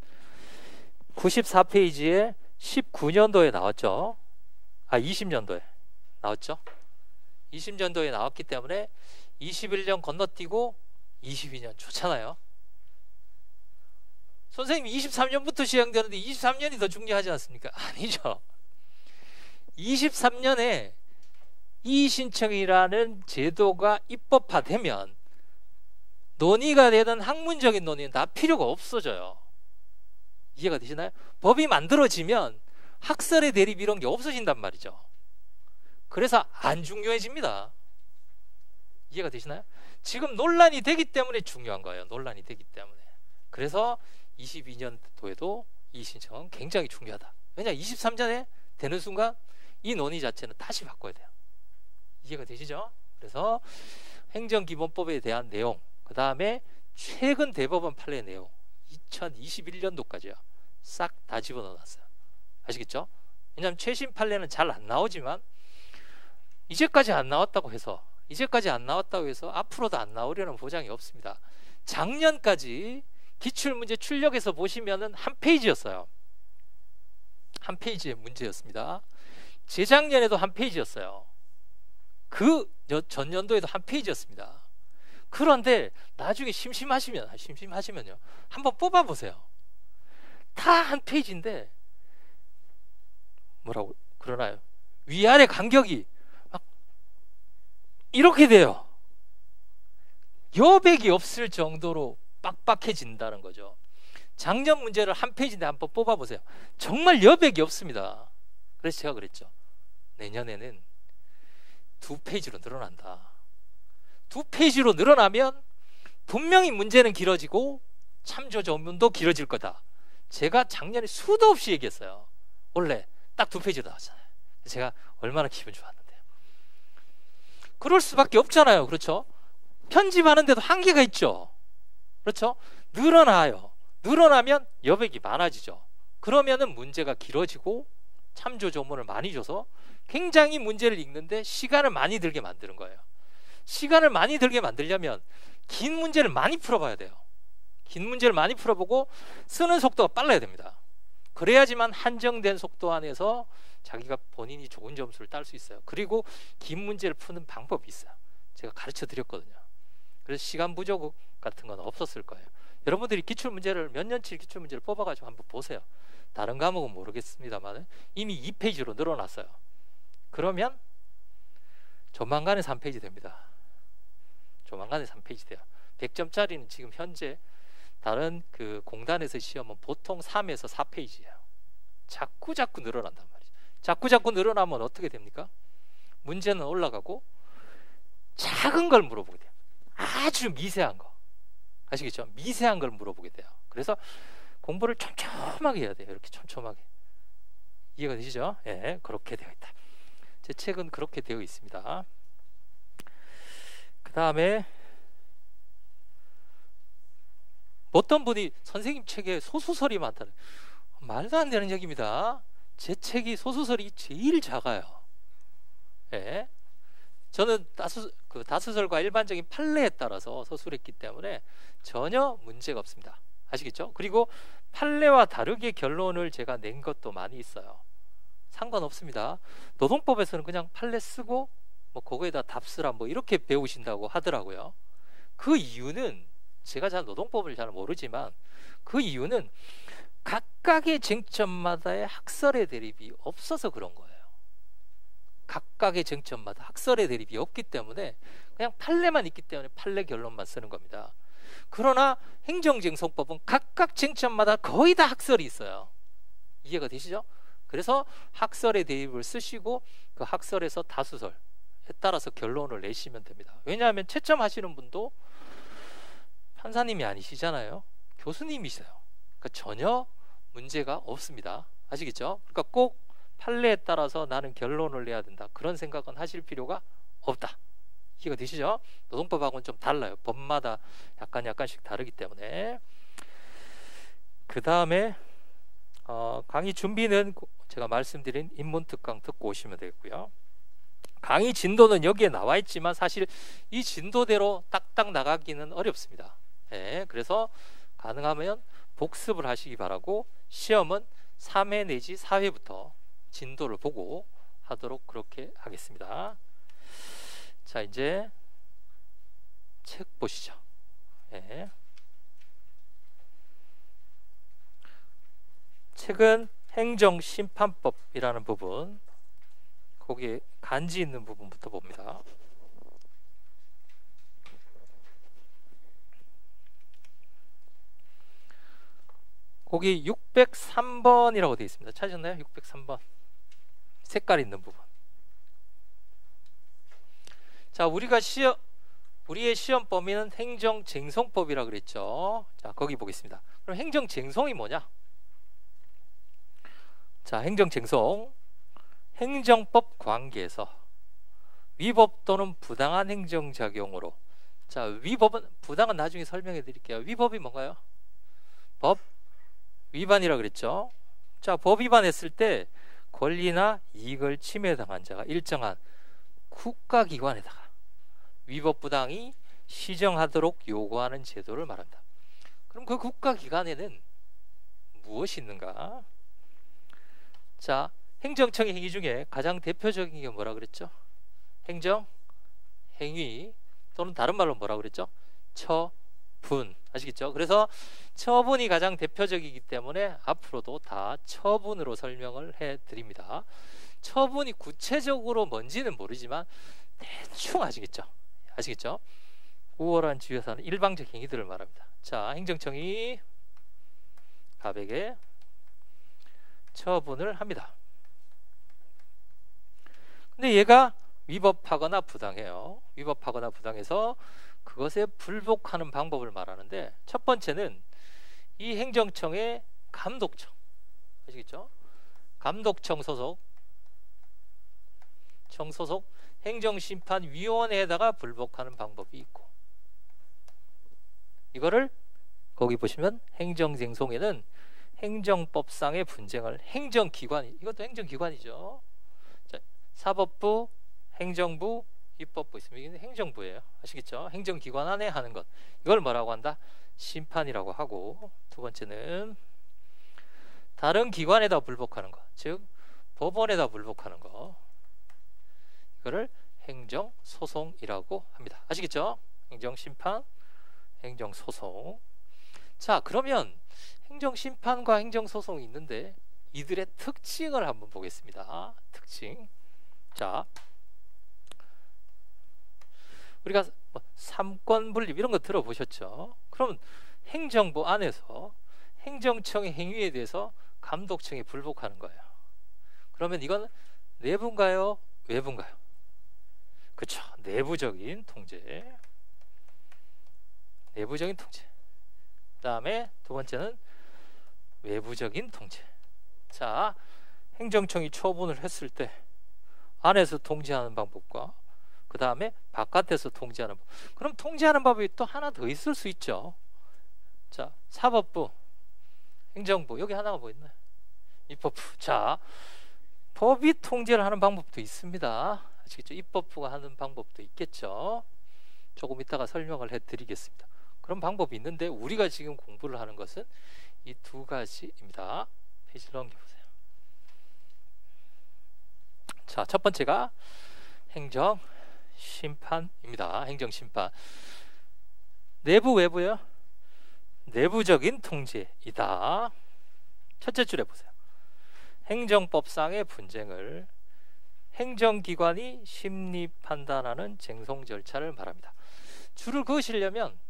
94페이지에 19년도에 나왔죠. 20년도에 나왔죠. 20년도에 나왔기 때문에 21년 건너뛰고 22년 좋잖아요. 선생님 23년부터 시행되는데 23년이 더 중요하지 않습니까? 아니죠. 23년에 이의신청이라는 제도가 입법화되면 논의가 되던 학문적인 논의는 다 필요가 없어져요. 이해가 되시나요? 법이 만들어지면 학설의 대립 이런 게 없어진단 말이죠. 그래서 안 중요해집니다. 이해가 되시나요? 지금 논란이 되기 때문에 중요한 거예요. 논란이 되기 때문에. 그래서 22년도에도 이의신청은 굉장히 중요하다. 왜냐 23년에 되는 순간 이 논의 자체는 다시 바꿔야 돼요. 이해가 되시죠? 그래서 행정기본법에 대한 내용, 그 다음에 최근 대법원 판례 내용 2021년도까지요. 싹 다 집어넣어놨어요. 아시겠죠? 왜냐하면 최신 판례는 잘 안 나오지만 이제까지 안 나왔다고 해서 앞으로도 안 나오려는 보장이 없습니다. 작년까지 기출문제 출력에서 보시면은 한 페이지였어요. 한 페이지의 문제였습니다. 재작년에도 한 페이지였어요. 그 전년도에도 한 페이지였습니다. 그런데 나중에 심심하시면요 한번 뽑아보세요. 다 한 페이지인데 뭐라고 그러나요? 위아래 간격이 막 이렇게 돼요. 여백이 없을 정도로 빡빡해진다는 거죠. 작년 문제를 한 페이지인데 한번 뽑아보세요. 정말 여백이 없습니다. 그래서 제가 그랬죠. 내년에는 2페이지로 늘어난다. 2페이지로 늘어나면 분명히 문제는 길어지고 참조 전문도 길어질 거다. 제가 작년에 수도 없이 얘기했어요. 원래 딱 2페이지로 나왔잖아요. 제가 얼마나 기분 좋았는데요. 그럴 수밖에 없잖아요. 그렇죠? 편집하는데도 한계가 있죠. 그렇죠? 늘어나요. 늘어나면 여백이 많아지죠. 그러면은 문제가 길어지고 참조 조문을 많이 줘서 굉장히 문제를 읽는데 시간을 많이 들게 만드는 거예요. 시간을 많이 들게 만들려면 긴 문제를 많이 풀어봐야 돼요. 긴 문제를 많이 풀어보고 쓰는 속도가 빨라야 됩니다. 그래야지만 한정된 속도 안에서 자기가 본인이 좋은 점수를 딸 수 있어요. 그리고 긴 문제를 푸는 방법이 있어요. 제가 가르쳐 드렸거든요. 그래서 시간 부족 같은 건 없었을 거예요. 여러분들이 기출문제를 몇 년치 기출문제를 뽑아가지고 한번 보세요. 다른 과목은 모르겠습니다만 이미 2페이지로 늘어났어요. 그러면 조만간에 3페이지 됩니다. 조만간에 3페이지 돼요. 100점짜리는 지금 현재 다른 그 공단에서 시험은 보통 3에서 4페이지예요. 자꾸 늘어난단 말이죠. 자꾸 늘어나면 어떻게 됩니까? 문제는 올라가고 작은 걸 물어보게 돼요. 아주 미세한 거. 아시겠죠? 미세한 걸 물어보게 돼요. 그래서 공부를 촘촘하게 해야 돼요. 이렇게 촘촘하게. 이해가 되시죠? 예, 그렇게 되어 있다. 제 책은 그렇게 되어 있습니다. 그 다음에 어떤 분이 선생님 책에 소수설이 많다는, 말도 안 되는 얘기입니다. 제 책이 소수설이 제일 작아요. 예. 저는 다수설과 일반적인 판례에 따라서 서술했기 때문에 전혀 문제가 없습니다. 아시겠죠? 그리고 판례와 다르게 결론을 제가 낸 것도 많이 있어요. 상관없습니다. 노동법에서는 그냥 판례 쓰고 뭐 그거에다 답 쓰라 뭐 이렇게 배우신다고 하더라고요. 그 이유는 제가 잘 노동법을 잘 모르지만 그 이유는 각각의 쟁점마다의 학설의 대립이 없어서 그런 거예요. 각각의 쟁점마다 학설의 대립이 없기 때문에 그냥 판례만 있기 때문에 판례 결론만 쓰는 겁니다. 그러나 행정쟁송법은 각각 쟁점마다 거의 다 학설이 있어요. 이해가 되시죠? 그래서 학설의 대입을 쓰시고 그 학설에서 다수설, 따라서 결론을 내시면 됩니다. 왜냐하면 채점하시는 분도 판사님이 아니시잖아요. 교수님이세요. 그러니까 전혀 문제가 없습니다. 아시겠죠? 그러니까 꼭 판례에 따라서 나는 결론을 내야 된다, 그런 생각은 하실 필요가 없다. 이해가 되시죠? 노동법하고는 좀 달라요. 법마다 약간씩 다르기 때문에. 그 다음에 강의 준비는 제가 말씀드린 인문특강 듣고 오시면 되겠고요. 강의 진도는 여기에 나와 있지만 사실 이 진도대로 딱딱 나가기는 어렵습니다. 네, 그래서 가능하면 복습을 하시기 바라고, 시험은 3회 내지 4회부터 진도를 보고 하도록 그렇게 하겠습니다. 자, 이제 책 보시죠. 네. 책은 행정심판법이라는 부분, 거기에 간지 있는 부분부터 봅니다. 거기 603번이라고 되어 있습니다. 찾으셨나요? 603번. 색깔 있는 부분. 자, 우리의 시험 범위는 행정쟁송법이라고 그랬죠. 자, 거기 보겠습니다. 그럼 행정쟁송이 뭐냐? 자, 행정쟁송, 행정법 관계에서 위법 또는 부당한 행정작용으로, 자, 위법은, 부당은 나중에 설명해 드릴게요. 위법이 뭔가요? 법 위반이라고 그랬죠. 자, 법 위반했을 때 권리나 이익을 침해당한 자가 일정한 국가기관에다가 위법 부당이 시정하도록 요구하는 제도를 말한다. 그럼 그 국가기관에는 무엇이 있는가? 자, 행정청의 행위 중에 가장 대표적인 게 뭐라 그랬죠? 행정 행위, 또는 다른 말로 뭐라 그랬죠? 처분. 아시겠죠? 그래서 처분이 가장 대표적이기 때문에 앞으로도 다 처분으로 설명을 해 드립니다. 처분이 구체적으로 뭔지는 모르지만 대충 아시겠죠? 아시겠죠? 우월한 지위에서 하는 일방적 행위들을 말합니다. 자, 행정청이 갑에게 처분을 합니다. 근데 얘가 위법하거나 부당해요. 위법하거나 부당해서 그것에 불복하는 방법을 말하는데, 첫 번째는 이 행정청의 감독청, 아시겠죠? 감독청 소속 행정심판위원회에다가 불복하는 방법이 있고, 이거를 거기 보시면 행정쟁송에는 행정법상의 분쟁을 행정기관이, 이것도 행정기관이죠. 자, 사법부, 행정부, 입법부 있습니다. 이게 행정부예요. 아시겠죠? 행정기관 안에 하는 것, 이걸 뭐라고 한다? 심판이라고 하고, 두 번째는 다른 기관에다 불복하는 것, 즉 법원에다 불복하는 것, 이거를 행정소송이라고 합니다. 아시겠죠? 행정심판, 행정소송. 자, 그러면 행정심판과 행정소송이 있는데 이들의 특징을 한번 보겠습니다. 특징. 자, 우리가 삼권 분립 이런 거 들어보셨죠? 그럼 행정부 안에서 행정청의 행위에 대해서 감독청이 불복하는 거예요. 그러면 이건 내부인가요? 외부인가요? 그렇죠. 내부적인 통제. 내부적인 통제. 그 다음에 두 번째는 외부적인 통제. 자, 행정청이 처분을 했을 때 안에서 통제하는 방법과 그 다음에 바깥에서 통제하는 법. 그럼 통제하는 법이 또 하나 더 있을 수 있죠. 자, 사법부, 행정부, 여기 하나가 뭐 있나요? 입법부. 자, 법이 통제를 하는 방법도 있습니다. 아시겠죠? 입법부가 하는 방법도 있겠죠. 조금 이따가 설명을 해드리겠습니다. 그런 방법이 있는데 우리가 지금 공부를 하는 것은 이 두 가지입니다. 페이지를 넘겨보세요. 자, 첫 번째가 행정심판입니다. 행정심판. 내부, 외부요? 내부적인 통제이다. 첫째 줄에 보세요. 행정법상의 분쟁을 행정기관이 심리 판단하는 쟁송 절차를 말합니다. 줄을 그으시려면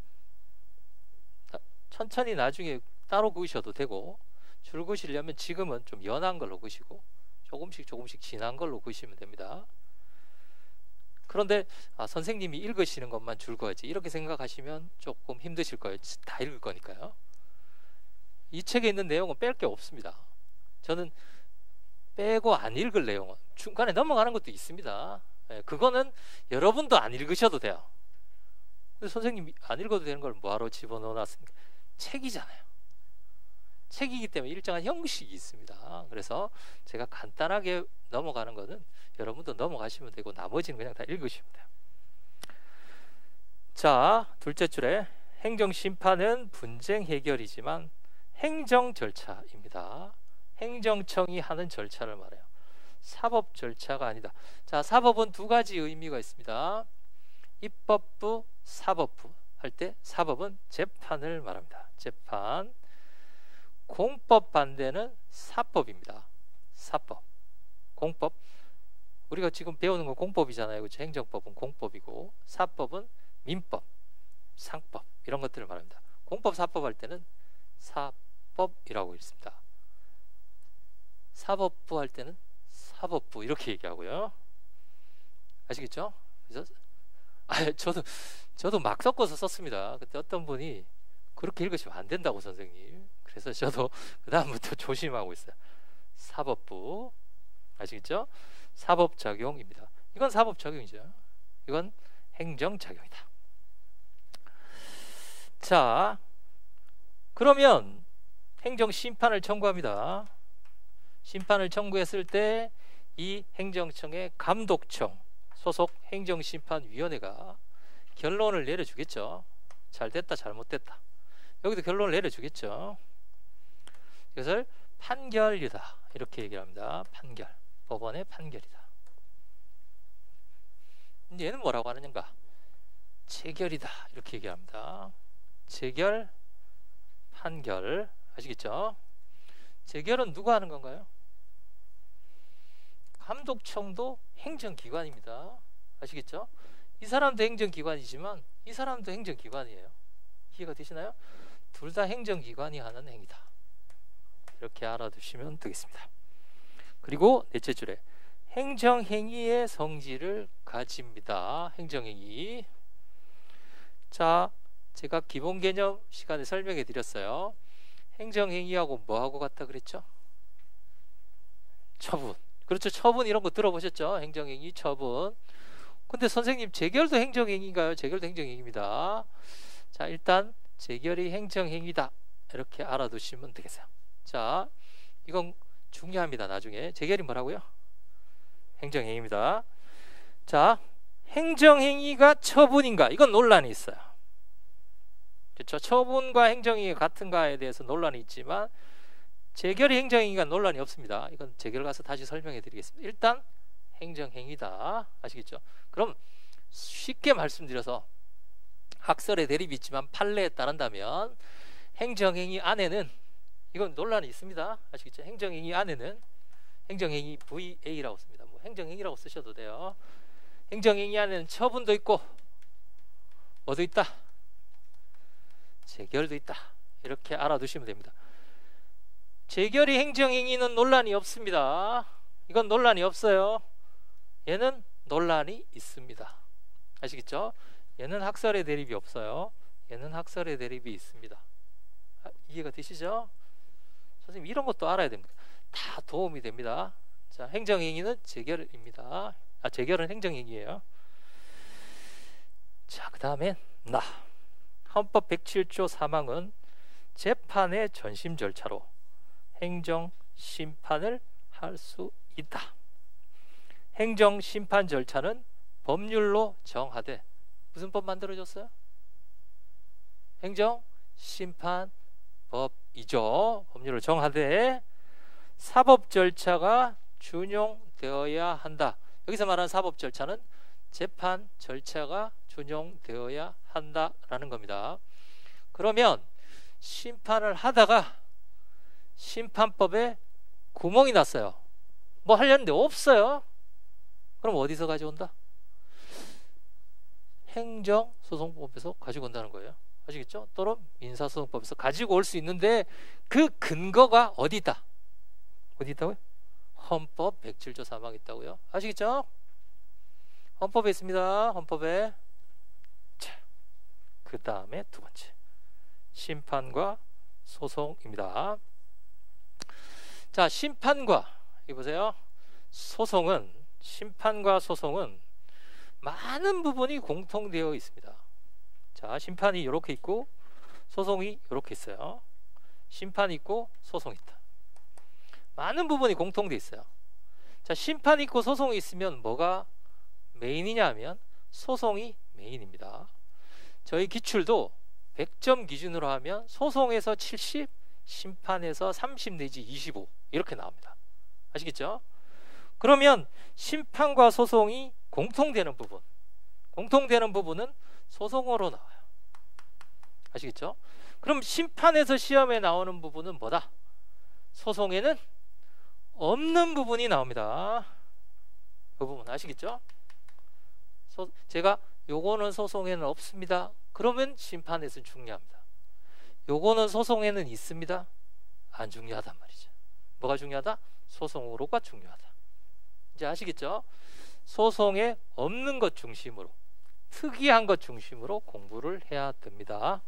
천천히 나중에 따로 그으셔도 되고, 줄 그으시려면 지금은 좀 연한 걸로 그으시고 조금씩 진한 걸로 그으시면 됩니다. 그런데 선생님이 읽으시는 것만 줄 거지 이렇게 생각하시면 조금 힘드실 거예요. 다 읽을 거니까요. 이 책에 있는 내용은 뺄 게 없습니다. 저는 빼고 안 읽을 내용은 중간에 넘어가는 것도 있습니다. 그거는 여러분도 안 읽으셔도 돼요. 근데 선생님이 안 읽어도 되는 걸 뭐하러 집어넣어놨습니까? 책이잖아요. 책이기 때문에 일정한 형식이 있습니다. 그래서 제가 간단하게 넘어가는 거는 여러분도 넘어가시면 되고 나머지는 그냥 다 읽으시면 돼요. 자, 둘째 줄에 행정심판은 분쟁 해결이지만 행정 절차입니다. 행정청이 하는 절차를 말해요. 사법 절차가 아니다. 자, 사법은 두 가지 의미가 있습니다. 입법부, 사법부 할 때 사법은 재판을 말합니다. 재판. 공법 반대는 사법입니다. 사법. 공법. 우리가 지금 배우는 건 공법이잖아요. 그렇죠? 행정법은 공법이고 사법은 민법, 상법 이런 것들을 말합니다. 공법, 사법 할 때는 사법이라고 있습니다. 사법부 할 때는 사법부 이렇게 얘기하고요. 아시겠죠? 그래서 저도 막 섞어서 썼습니다. 그때 어떤 분이 그렇게 읽으시면 안 된다고 선생님. 그래서 저도 그 다음부터 조심하고 있어요. 사법부 아시겠죠? 사법작용입니다. 이건 사법작용이죠. 이건 행정작용이다. 자, 그러면 행정심판을 청구합니다. 심판을 청구했을 때 이 행정청의 감독청 소속 행정심판위원회가 결론을 내려주겠죠. 잘 됐다 잘못됐다 여기도 결론을 내려주겠죠. 이것을 판결이다 이렇게 얘기를 합니다. 판결, 법원의 판결이다. 얘는 뭐라고 하느냐가 재결이다 이렇게 얘기합니다. 재결, 판결 아시겠죠? 재결은 누가 하는 건가요? 감독청도 행정기관입니다. 아시겠죠? 이 사람도 행정기관이지만 이 사람도 행정기관이에요. 이해가 되시나요? 둘 다 행정기관이 하는 행위다. 이렇게 알아두시면 되겠습니다. 그리고 넷째 줄에 행정행위의 성질을 가집니다. 행정행위. 자, 제가 기본 개념 시간에 설명해 드렸어요. 행정행위하고 뭐하고 같다 그랬죠? 처분. 그렇죠. 처분 이런 거 들어보셨죠? 행정행위, 처분. 근데 선생님 재결도 행정행위인가요? 재결도 행정행위입니다. 자, 일단 재결이 행정행위다 이렇게 알아두시면 되겠어요. 자, 이건 중요합니다. 나중에 재결이 뭐라고요? 행정행위입니다. 자, 행정행위가 처분인가? 이건 논란이 있어요. 그렇죠? 처분과 행정행위가 같은가에 대해서 논란이 있지만 재결이 행정행위가 논란이 없습니다. 이건 재결 가서 다시 설명해 드리겠습니다. 일단 행정행위다. 아시겠죠? 그럼 쉽게 말씀드려서 학설의 대립이 있지만 판례에 따른다면 행정행위 안에는 이건 논란이 있습니다. 아시겠죠? 행정행위 안에는 행정행위 VA라고 씁니다. 뭐 행정행위라고 쓰셔도 돼요. 행정행위 안에는 처분도 있고 뭐도 있다? 재결도 있다. 이렇게 알아두시면 됩니다. 재결이 행정행위는 논란이 없습니다. 이건 논란이 없어요. 얘는 논란이 있습니다. 아시겠죠? 얘는 학설의 대립이 없어요. 얘는 학설의 대립이 있습니다. 이해가 되시죠? 선생님 이런 것도 알아야 됩니다. 다 도움이 됩니다. 자, 행정행위는 재결입니다. 재결은 행정행위예요. 자, 그 다음에 헌법 107조 3항은 재판의 전심 절차로 행정심판을 할 수 있다. 행정심판 절차는 법률로 정하되 무슨 법 만들어졌어요? 행정심판법이죠. 법률로 정하되 사법 절차가 준용되어야 한다. 여기서 말하는 사법 절차는 재판 절차가 준용되어야 한다라는 겁니다. 그러면 심판을 하다가 심판법에 구멍이 났어요. 뭐 하려는데 없어요. 그럼 어디서 가져온다? 행정소송법에서 가지고 온다는 거예요. 아시겠죠? 또는 민사소송법에서 가지고 올 수 있는데 그 근거가 어디 있다? 어디 있다고요? 헌법 107조 3항 있다고요. 아시겠죠? 헌법에 있습니다. 헌법에. 자, 그 다음에 두 번째 심판과 소송입니다. 자, 심판과 여기 보세요. 심판과 소송은 많은 부분이 공통되어 있습니다. 자, 심판이 이렇게 있고 소송이 이렇게 있어요. 심판이 있고 소송이 있다. 많은 부분이 공통되어 있어요. 자, 심판이 있고 소송이 있으면 뭐가 메인이냐 하면 소송이 메인입니다. 저희 기출도 100점 기준으로 하면 소송에서 70, 심판에서 30 내지 25 이렇게 나옵니다. 아시겠죠? 그러면 심판과 소송이 공통되는 부분은 소송으로 나와요. 아시겠죠? 그럼 심판에서 시험에 나오는 부분은 뭐다? 소송에는 없는 부분이 나옵니다. 그 부분 아시겠죠? 제가 요거는 소송에는 없습니다. 그러면 심판에서는 중요합니다. 요거는 소송에는 있습니다. 안 중요하단 말이죠. 뭐가 중요하다? 소송으로가 중요하다. 이제 아시겠죠? 소송에 없는 것 중심으로, 특이한 것 중심으로 공부를 해야 됩니다.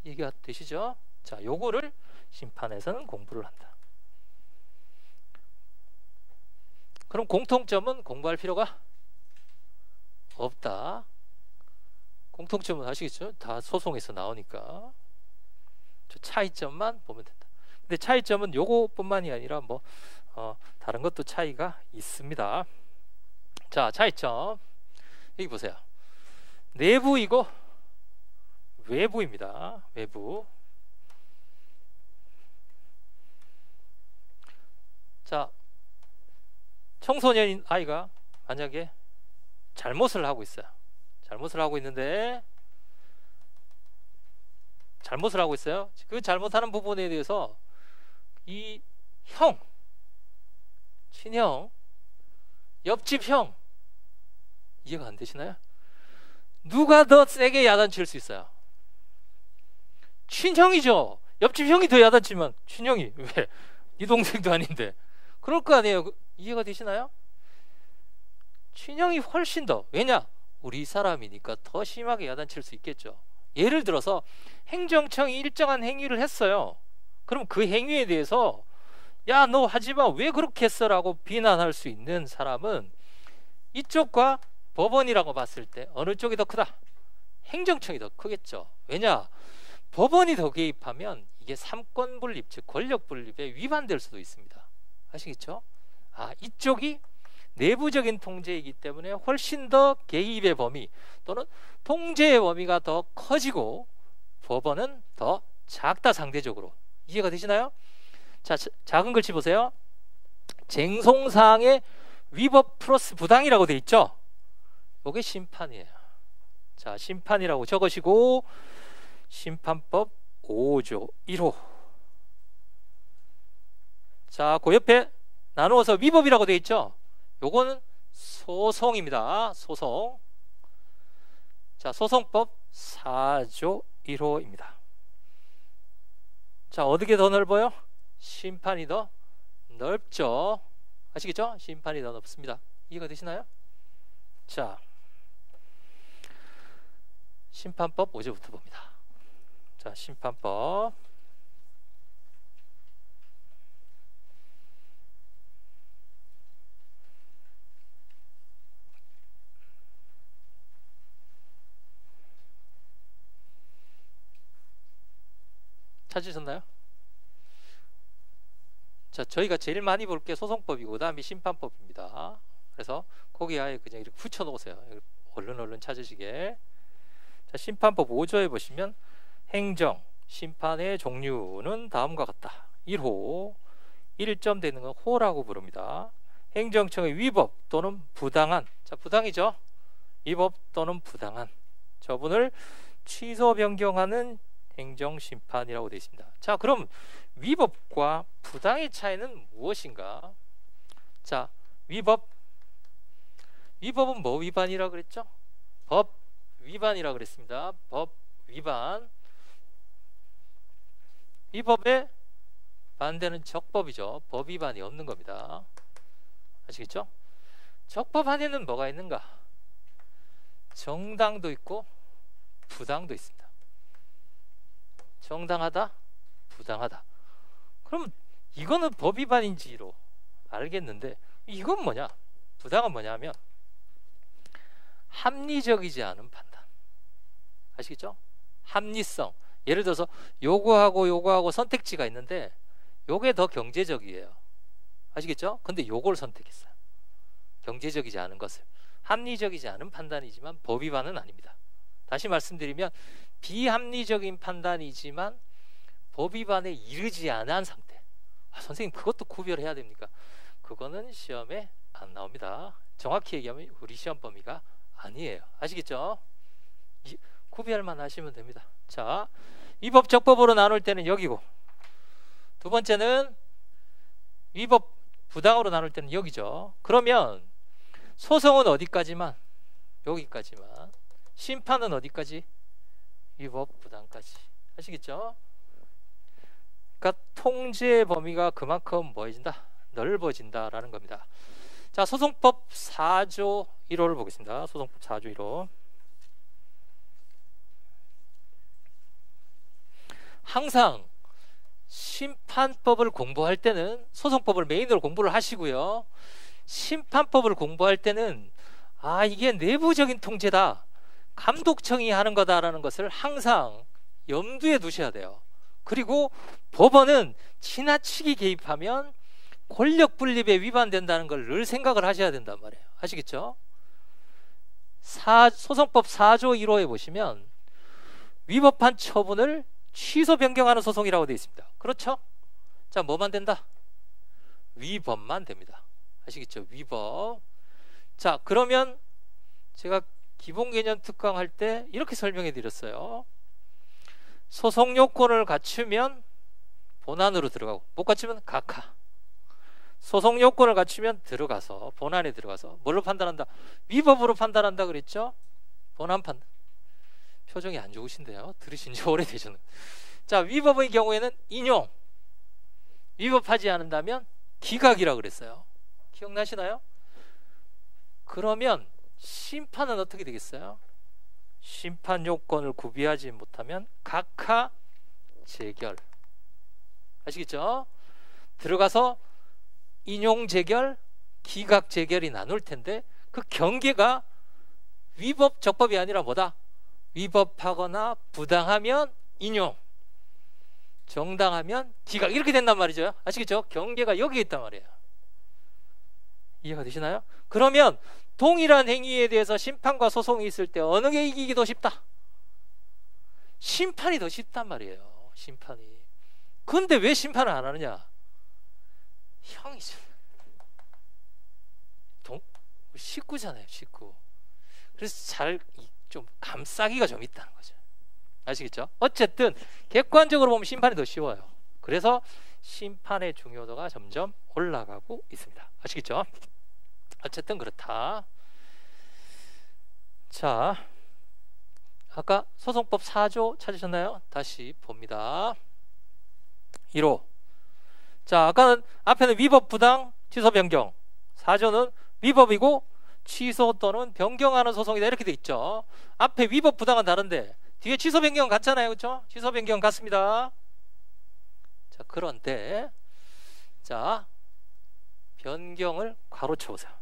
이해가 되시죠? 자, 요거를 심판에서는 공부를 한다. 그럼 공통점은 공부할 필요가 없다. 공통점은 아시겠죠? 다 소송에서 나오니까. 저 차이점만 보면 된다. 근데 차이점은 요거뿐만이 아니라 다른 것도 차이가 있습니다. 자, 차이점 여기 보세요. 내부이고 외부입니다. 외부. 자, 청소년인 아이가 만약에 잘못을 하고 있어요. 잘못을 하고 있어요. 그 잘못하는 부분에 대해서 이 형, 친형, 옆집 형 이해가 안 되시나요? 누가 더 세게 야단칠 수 있어요? 친형이죠. 옆집 형이 더 야단치면 친형이 왜? 네 동생도 아닌데. 그럴 거 아니에요. 이해가 되시나요? 친형이 훨씬 더. 왜냐? 우리 사람이니까 더 심하게 야단칠 수 있겠죠. 예를 들어서 행정청이 일정한 행위를 했어요. 그럼 그 행위에 대해서 야, 너 하지마, 왜 그렇게 했어? 라고 비난할 수 있는 사람은 이쪽과 법원이라고 봤을 때 어느 쪽이 더 크다? 행정청이 더 크겠죠. 왜냐? 법원이 더 개입하면 이게 삼권 분립, 즉 권력 분립에 위반될 수도 있습니다. 아시겠죠? 이쪽이 내부적인 통제이기 때문에 훨씬 더 개입의 범위 또는 통제의 범위가 더 커지고 법원은 더 작다, 상대적으로. 이해가 되시나요? 자, 작은 글씨 보세요. 쟁송사항의 위법 플러스 부당이라고 되어 있죠? 이게 심판이에요. 자, 심판이라고 적으시고 심판법 5조 1호. 자, 그 옆에 나누어서 위법이라고 되어 있죠? 요거는 소송입니다. 소송. 자, 소송법 4조 1호입니다. 자, 어떻게 더 넓어요? 심판이 더 넓죠. 아시겠죠? 심판이 더 넓습니다. 이해가 되시나요? 자, 심판법 5조부터 봅니다. 자, 심판법. 찾으셨나요? 자, 저희가 제일 많이 볼 게 소송법이고 그다음에 심판법입니다. 그래서 거기 아예 그냥 이렇게 붙여 놓으세요. 얼른 찾으시게. 자, 심판법 5조에 보시면 행정, 심판의 종류는 다음과 같다. 1호, 1점 되는 건 호라고 부릅니다. 행정청의 위법 또는 부당한, 자, 부당이죠. 위법 또는 부당한 처분을 취소 변경하는 행정심판이라고 되어 있습니다. 자, 그럼 위법과 부당의 차이는 무엇인가? 자, 위법은 뭐 위반이라 그랬죠? 법 위반이라 그랬습니다. 법 위반. 위법의 반대는 적법이죠. 법 위반이 없는 겁니다. 아시겠죠? 적법 안에는 뭐가 있는가? 정당도 있고 부당도 있습니다. 정당하다, 부당하다. 그럼 이거는 법 위반인지로 알겠는데 이건 뭐냐? 부당은 뭐냐면 합리적이지 않은 판단. 아시겠죠? 합리성. 예를 들어서 요거하고 선택지가 있는데 요게 더 경제적이에요. 아시겠죠? 근데 요걸 선택했어요. 경제적이지 않은 것을. 합리적이지 않은 판단이지만 법 위반은 아닙니다. 다시 말씀드리면 비합리적인 판단이지만 법 위반에 이르지 않은 상태. 선생님 그것도 구별해야 됩니까? 그거는 시험에 안 나옵니다. 정확히 얘기하면 우리 시험 범위가 아니에요. 아시겠죠? 구별만 하시면 됩니다. 자, 위법 적법으로 나눌 때는 여기고, 두 번째는 위법 부당으로 나눌 때는 여기죠. 그러면 소송은 어디까지만? 여기까지만. 심판은 어디까지? 위법 부당까지. 아시겠죠? 그러니까 통제 범위가 그만큼 뭐해진다? 넓어진다라는 겁니다. 자, 소송법 4조 1호를 보겠습니다. 소송법 4조 1호. 항상 심판법을 공부할 때는 소송법을 메인으로 공부를 하시고요. 심판법을 공부할 때는 이게 내부적인 통제다, 감독청이 하는 거다라는 것을 항상 염두에 두셔야 돼요. 그리고 법원은 지나치게 개입하면 권력 분립에 위반된다는 걸 늘 생각을 하셔야 된단 말이에요. 아시겠죠? 소송법 4조 1호에 보시면 위법한 처분을 취소 변경하는 소송이라고 되어 있습니다. 그렇죠? 자, 뭐만 된다? 위법만 됩니다. 아시겠죠? 위법. 자, 그러면 제가 기본 개념 특강 할 때 이렇게 설명해 드렸어요. 소송 요건을 갖추면 본안으로 들어가고, 못 갖추면 각하. 소송 요건을 갖추면 들어가서 본안에 들어가서 뭘로 판단한다? 위법으로 판단한다 그랬죠? 본안 판단. 표정이 안 좋으신데요. 들으신 지 오래되셨는데. 자, 위법의 경우에는 인용. 위법하지 않는다면 기각이라고 그랬어요. 기억나시나요? 그러면 심판은 어떻게 되겠어요? 심판 요건을 구비하지 못하면 각하 재결. 아시겠죠? 들어가서 인용 재결, 기각 재결이 나눌 텐데 그 경계가 위법 적법이 아니라 뭐다? 위법하거나 부당하면 인용, 정당하면 기각, 이렇게 된단 말이죠. 아시겠죠? 경계가 여기 있단 말이에요. 이해가 되시나요? 그러면 동일한 행위에 대해서 심판과 소송이 있을 때 어느 게 이기기 더 쉽다? 심판이 더 쉽단 말이에요. 심판이. 근데 왜 심판을 안 하느냐? 형이죠. 식구잖아요. 식구. 그래서 좀 감싸기가 좀 있다는 거죠. 아시겠죠? 어쨌든 객관적으로 보면 심판이 더 쉬워요. 그래서 심판의 중요도가 점점 올라가고 있습니다. 아시겠죠? 어쨌든 그렇다. 자, 아까 소송법 4조 찾으셨나요? 다시 봅니다. 1호. 자, 아까는 앞에는 위법 부당 취소 변경, 4조는 위법이고 취소 또는 변경하는 소송이다 이렇게 돼 있죠. 앞에 위법 부당은 다른데 뒤에 취소 변경 같잖아요. 그렇죠? 취소 변경 같습니다. 자, 그런데 자, 변경을 괄호쳐 보세요.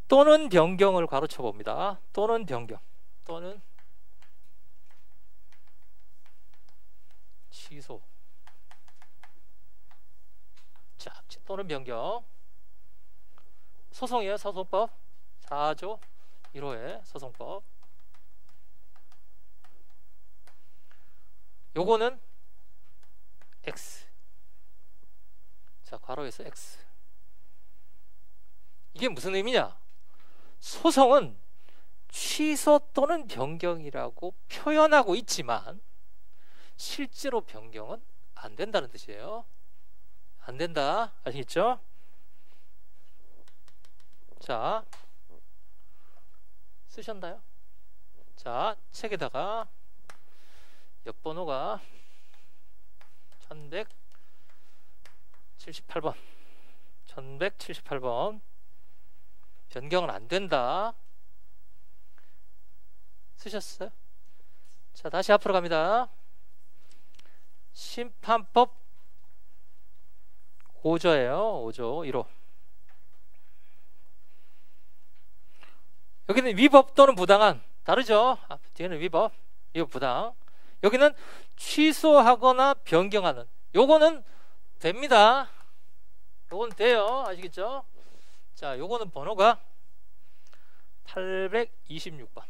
또는 변경을 괄호쳐 봅니다. 또는 변경, 또는 취소. 자, 또는 변경. 소송이에요. 소송법 4조 1호의 소송법. 요거는 X. 자, 괄호에서 X. 이게 무슨 의미냐? 소송은 취소 또는 변경이라고 표현하고 있지만 실제로 변경은 안 된다는 뜻이에요. 안 된다. 아시겠죠? 자, 쓰셨나요? 자, 책에다가 옆번호가 1178번 1178번 변경은 안 된다. 쓰셨어요? 자, 다시 앞으로 갑니다. 심판법 5조예요. 5조 1호. 여기는 위법 또는 부당한. 다르죠? 뒤에는 위법, 이거 부당. 여기는 취소하거나 변경하는. 요거는 됩니다. 요건 돼요. 아시겠죠? 자, 요거는 번호가 826번.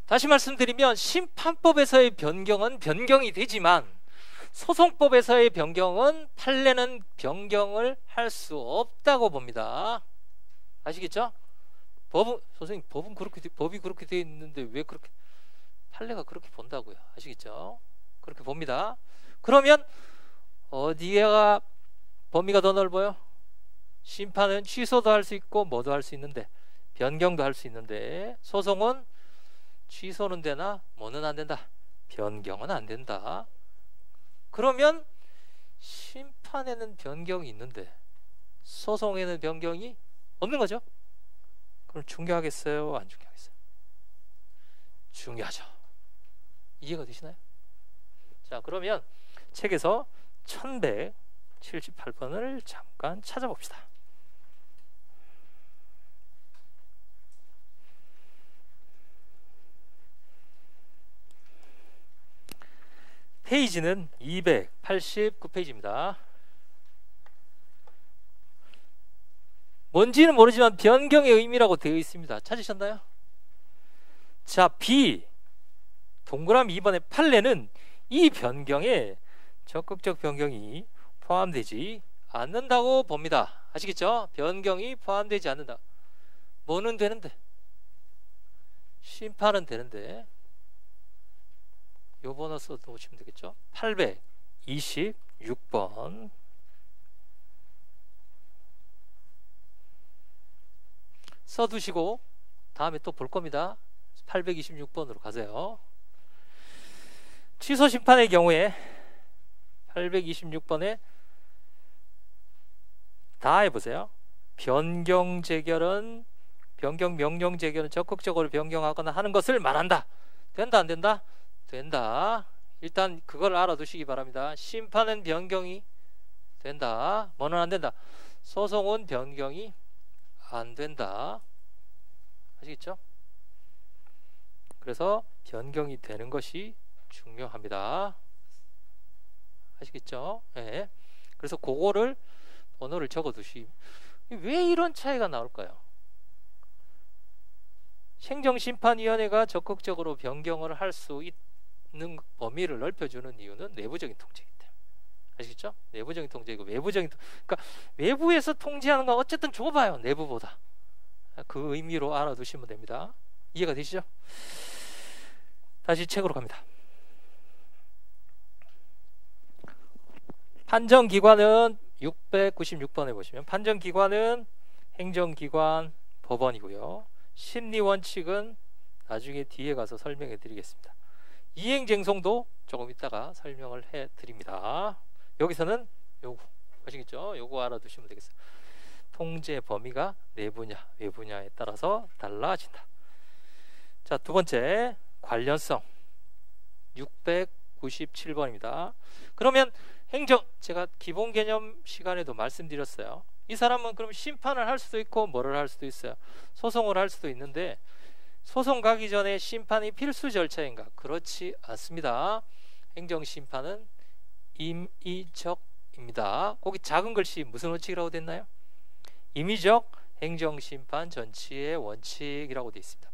다시 말씀드리면 심판법에서의 변경은 변경이 되지만 소송법에서의 변경은 판례는 변경을 할 수 없다고 봅니다. 아시겠죠? 선생님, 법이 그렇게 되어 있는데 왜 그렇게 판례가 그렇게 본다고요? 아시겠죠? 그렇게 봅니다. 그러면 어디가 범위가 더 넓어요? 심판은 취소도 할 수 있고 뭐도 할 수 있는데, 변경도 할 수 있는데, 소송은 취소는 되나 뭐는 안 된다, 변경은 안 된다. 그러면 심판에는 변경이 있는데 소송에는 변경이 없는 거죠. 그럼 중요하겠어요? 안 중요하겠어요? 중요하죠. 이해가 되시나요? 자, 그러면 책에서 1178번을 잠깐 찾아봅시다. 페이지는 289페이지입니다. 뭔지는 모르지만 변경의 의미라고 되어 있습니다. 찾으셨나요? 자, B 동그라미 2번의 판례는 이 변경에 적극적 변경이 포함되지 않는다고 봅니다. 아시겠죠? 변경이 포함되지 않는다. 뭐는 되는데? 심판은 되는데 요 번호 써놓으시면 되겠죠? 826번. 써두시고 다음에 또 볼 겁니다. 826번으로 가세요. 취소 심판의 경우에 826번에 다 해보세요. 변경 명령 재결은 적극적으로 변경하거나 하는 것을 말한다. 된다 안 된다? 된다. 일단 그걸 알아두시기 바랍니다. 심판은 변경이 된다. 뭐는 안 된다? 소송은 변경이 안 된다. 아시겠죠? 그래서 변경이 되는 것이 중요합니다. 아시겠죠? 네. 그래서 그거를 번호를 적어두시. 왜 이런 차이가 나올까요? 행정심판위원회가 적극적으로 변경을 할 수 있는 범위를 넓혀주는 이유는 내부적인 통제이기 때문에. 아시겠죠? 내부적인 통제이고 그러니까 외부에서 통제하는 건 어쨌든 좁아요. 내부보다. 그 의미로 알아두시면 됩니다. 이해가 되시죠? 다시 책으로 갑니다. 판정기관은 696번에 보시면 판정기관은 행정기관, 법원이고요. 심리원칙은 나중에 뒤에 가서 설명해 드리겠습니다. 이행쟁송도 조금 이따가 설명을 해 드립니다. 여기서는 요거 아시겠죠? 요거 알아두시면 되겠어요. 통제 범위가 내부냐 외부냐에 따라서 달라진다. 자, 두 번째 관련성 697번입니다. 그러면 제가 기본 개념 시간에도 말씀드렸어요. 이 사람은 그럼 심판을 할 수도 있고 뭐를 할 수도 있어요. 소송을 할 수도 있는데 소송 가기 전에 심판이 필수 절차인가? 그렇지 않습니다. 행정심판은 임의적입니다. 거기 작은 글씨 무슨 원칙이라고 됐나요? 임의적 행정심판 전치의 원칙이라고 되어 있습니다.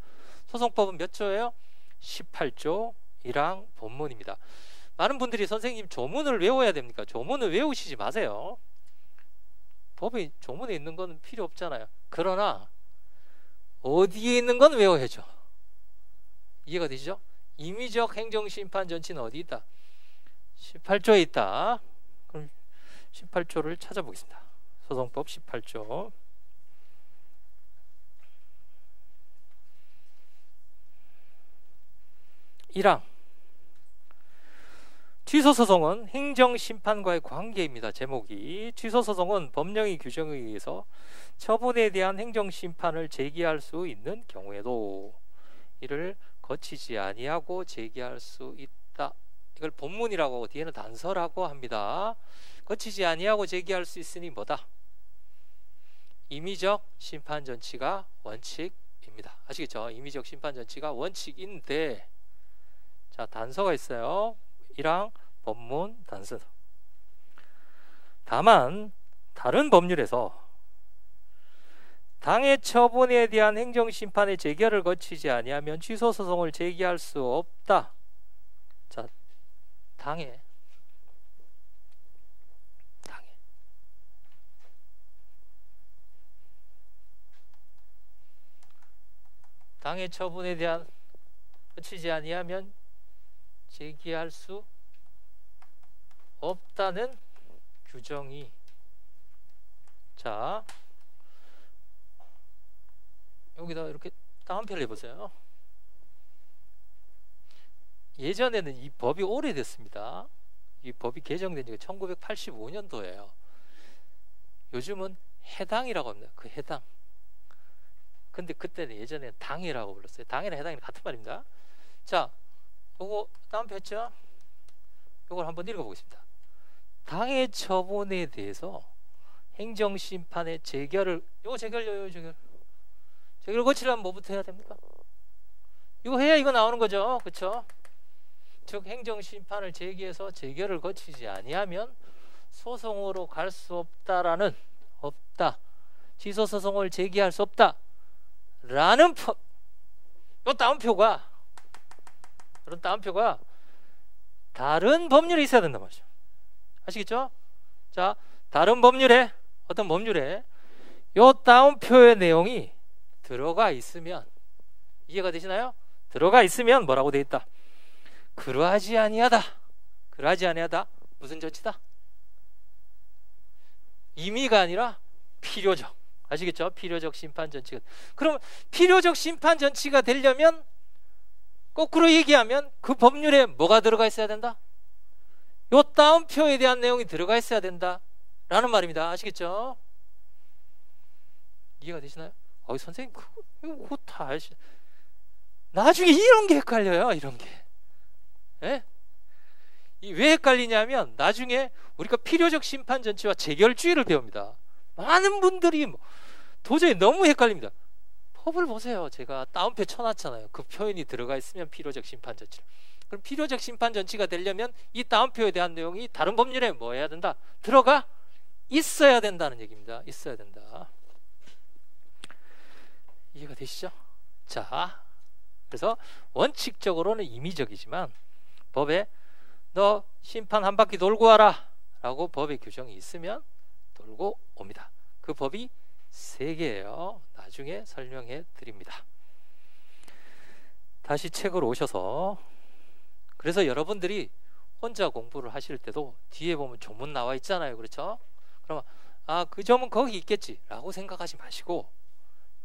소송법은 몇 조예요? 18조 1항 본문입니다. 많은 분들이 선생님 조문을 외워야 됩니까? 조문을 외우시지 마세요. 법이 조문에 있는 건 필요 없잖아요. 그러나 어디에 있는 건 외워야죠. 이해가 되시죠? 임의적 행정심판 전치는 어디 있다? 18조에 있다. 그럼 18조를 찾아보겠습니다. 소송법 18조 1항 취소소송은 행정심판과의 관계입니다. 제목이 취소소송은 법령의 규정에 의해서 처분에 대한 행정심판을 제기할 수 있는 경우에도 이를 거치지 아니하고 제기할 수 있다. 이걸 본문이라고 하고 뒤에는 단서라고 합니다. 거치지 아니하고 제기할 수 있으니 뭐다? 임의적 심판 전치가 원칙입니다. 아시겠죠? 임의적 심판 전치가 원칙인데, 자, 단서가 있어요. 1항 법문 단서. 다만 다른 법률에서 당해 처분에 대한 행정심판의 재결을 거치지 아니하면 취소소송을 제기할 수 없다. 자, 당해 처분에 대한 거치지 아니하면 제기할 수 없다는 규정이, 자, 여기다 이렇게 다운표를 해보세요. 예전에는 이 법이 오래됐습니다. 이 법이 개정된 지가 1985년도예요. 요즘은 해당이라고 합니다. 그 해당. 근데 그때는 예전에 당이라고 불렀어요. 당이랑 해당이랑 같은 말입니다. 자, 요거 다운표 했죠? 요걸 한번 읽어보겠습니다. 당해 처분에 대해서 행정심판의 재결을, 요거 재결 거치려면 뭐부터 해야 됩니까? 이거 해야 이거 나오는 거죠. 그쵸? 즉 행정심판을 제기해서 재결을 거치지 아니하면 소송으로 갈 수 없다라는, 없다, 취소소송을 제기할 수 없다 라는 요 다운표가, 그런 다운표가 다른 법률에 있어야 된단 말이죠. 아시겠죠? 자, 다른 법률에, 어떤 법률에 요 다운표의 내용이 들어가 있으면, 이해가 되시나요? 들어가 있으면 뭐라고 돼 있다? 그러하지 아니하다. 그러하지 아니하다. 무슨 조치다? 임의가 아니라 필요적. 아시겠죠? 필요적 심판 전치가. 그럼 필요적 심판 전치가 되려면, 거꾸로 얘기하면 그 법률에 뭐가 들어가 있어야 된다? 요 다운표에 대한 내용이 들어가 있어야 된다 라는 말입니다. 아시겠죠? 이해가 되시나요? 선생님 그거 다 아시. 나중에 이런 게 헷갈려요. 이런 게. 예? 왜 헷갈리냐면 나중에 우리가 필요적 심판 전치와 재결주의를 배웁니다. 많은 분들이 도저히 너무 헷갈립니다. 법을 보세요. 제가 다운표 쳐놨잖아요. 그 표현이 들어가 있으면 필요적 심판 전치. 그럼 필요적 심판 전치가 되려면 이 다운표에 대한 내용이 다른 법률에 뭐 해야 된다? 들어가 있어야 된다는 얘기입니다. 있어야 된다. 이해가 되시죠? 자, 그래서 원칙적으로는 임의적이지만 법에 너 심판 한 바퀴 돌고 와라 라고 법의 규정이 있으면 돌고 옵니다. 그 법이 3개예요. 나중에 설명해 드립니다. 다시 책으로 오셔서, 그래서 여러분들이 혼자 공부를 하실 때도 뒤에 보면 조문 나와 있잖아요. 그렇죠? 그러면 그 점은 거기 있겠지 라고 생각하지 마시고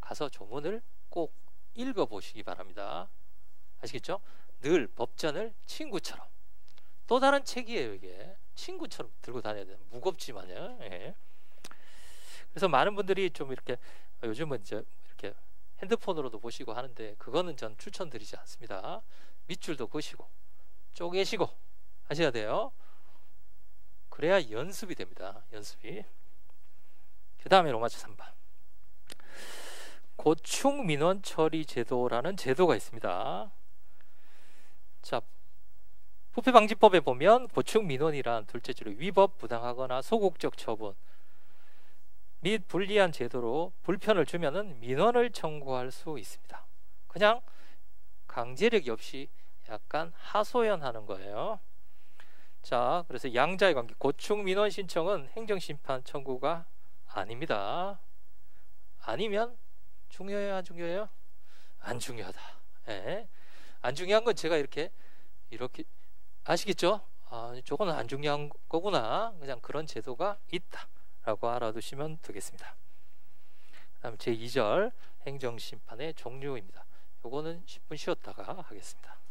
가서 조문을 꼭 읽어보시기 바랍니다. 아시겠죠? 늘 법전을 친구처럼, 또 다른 책이에요. 이게 친구처럼 들고 다녀야 돼요. 무겁지만요. 예. 그래서 많은 분들이 좀 이렇게 요즘은 이제 이렇게 핸드폰으로도 보시고 하는데 그거는 전 추천드리지 않습니다. 밑줄도 그시고 쪼개시고 하셔야 돼요. 그래야 연습이 됩니다. 연습이. 그 다음에 로마서 3번. 고충 민원 처리 제도라는 제도가 있습니다. 자, 부패방지법에 보면 고충 민원이란 둘째 줄에 위법, 부당하거나 소극적 처분 및 불리한 제도로 불편을 주면은 민원을 청구할 수 있습니다. 그냥 강제력이 없이 약간 하소연하는 거예요. 자, 그래서 양자의 관계, 고충 민원 신청은 행정심판 청구가 아닙니다. 아니면 중요해요, 안 중요해요? 안 중요하다. 예. 안 중요한 건 제가 이렇게 아시겠죠? 저거는 안 중요한 거구나. 그냥 그런 제도가 있다라고 알아두시면 되겠습니다. 그다음 제2절 행정심판의 종류입니다. 요거는 10분 쉬었다가 하겠습니다.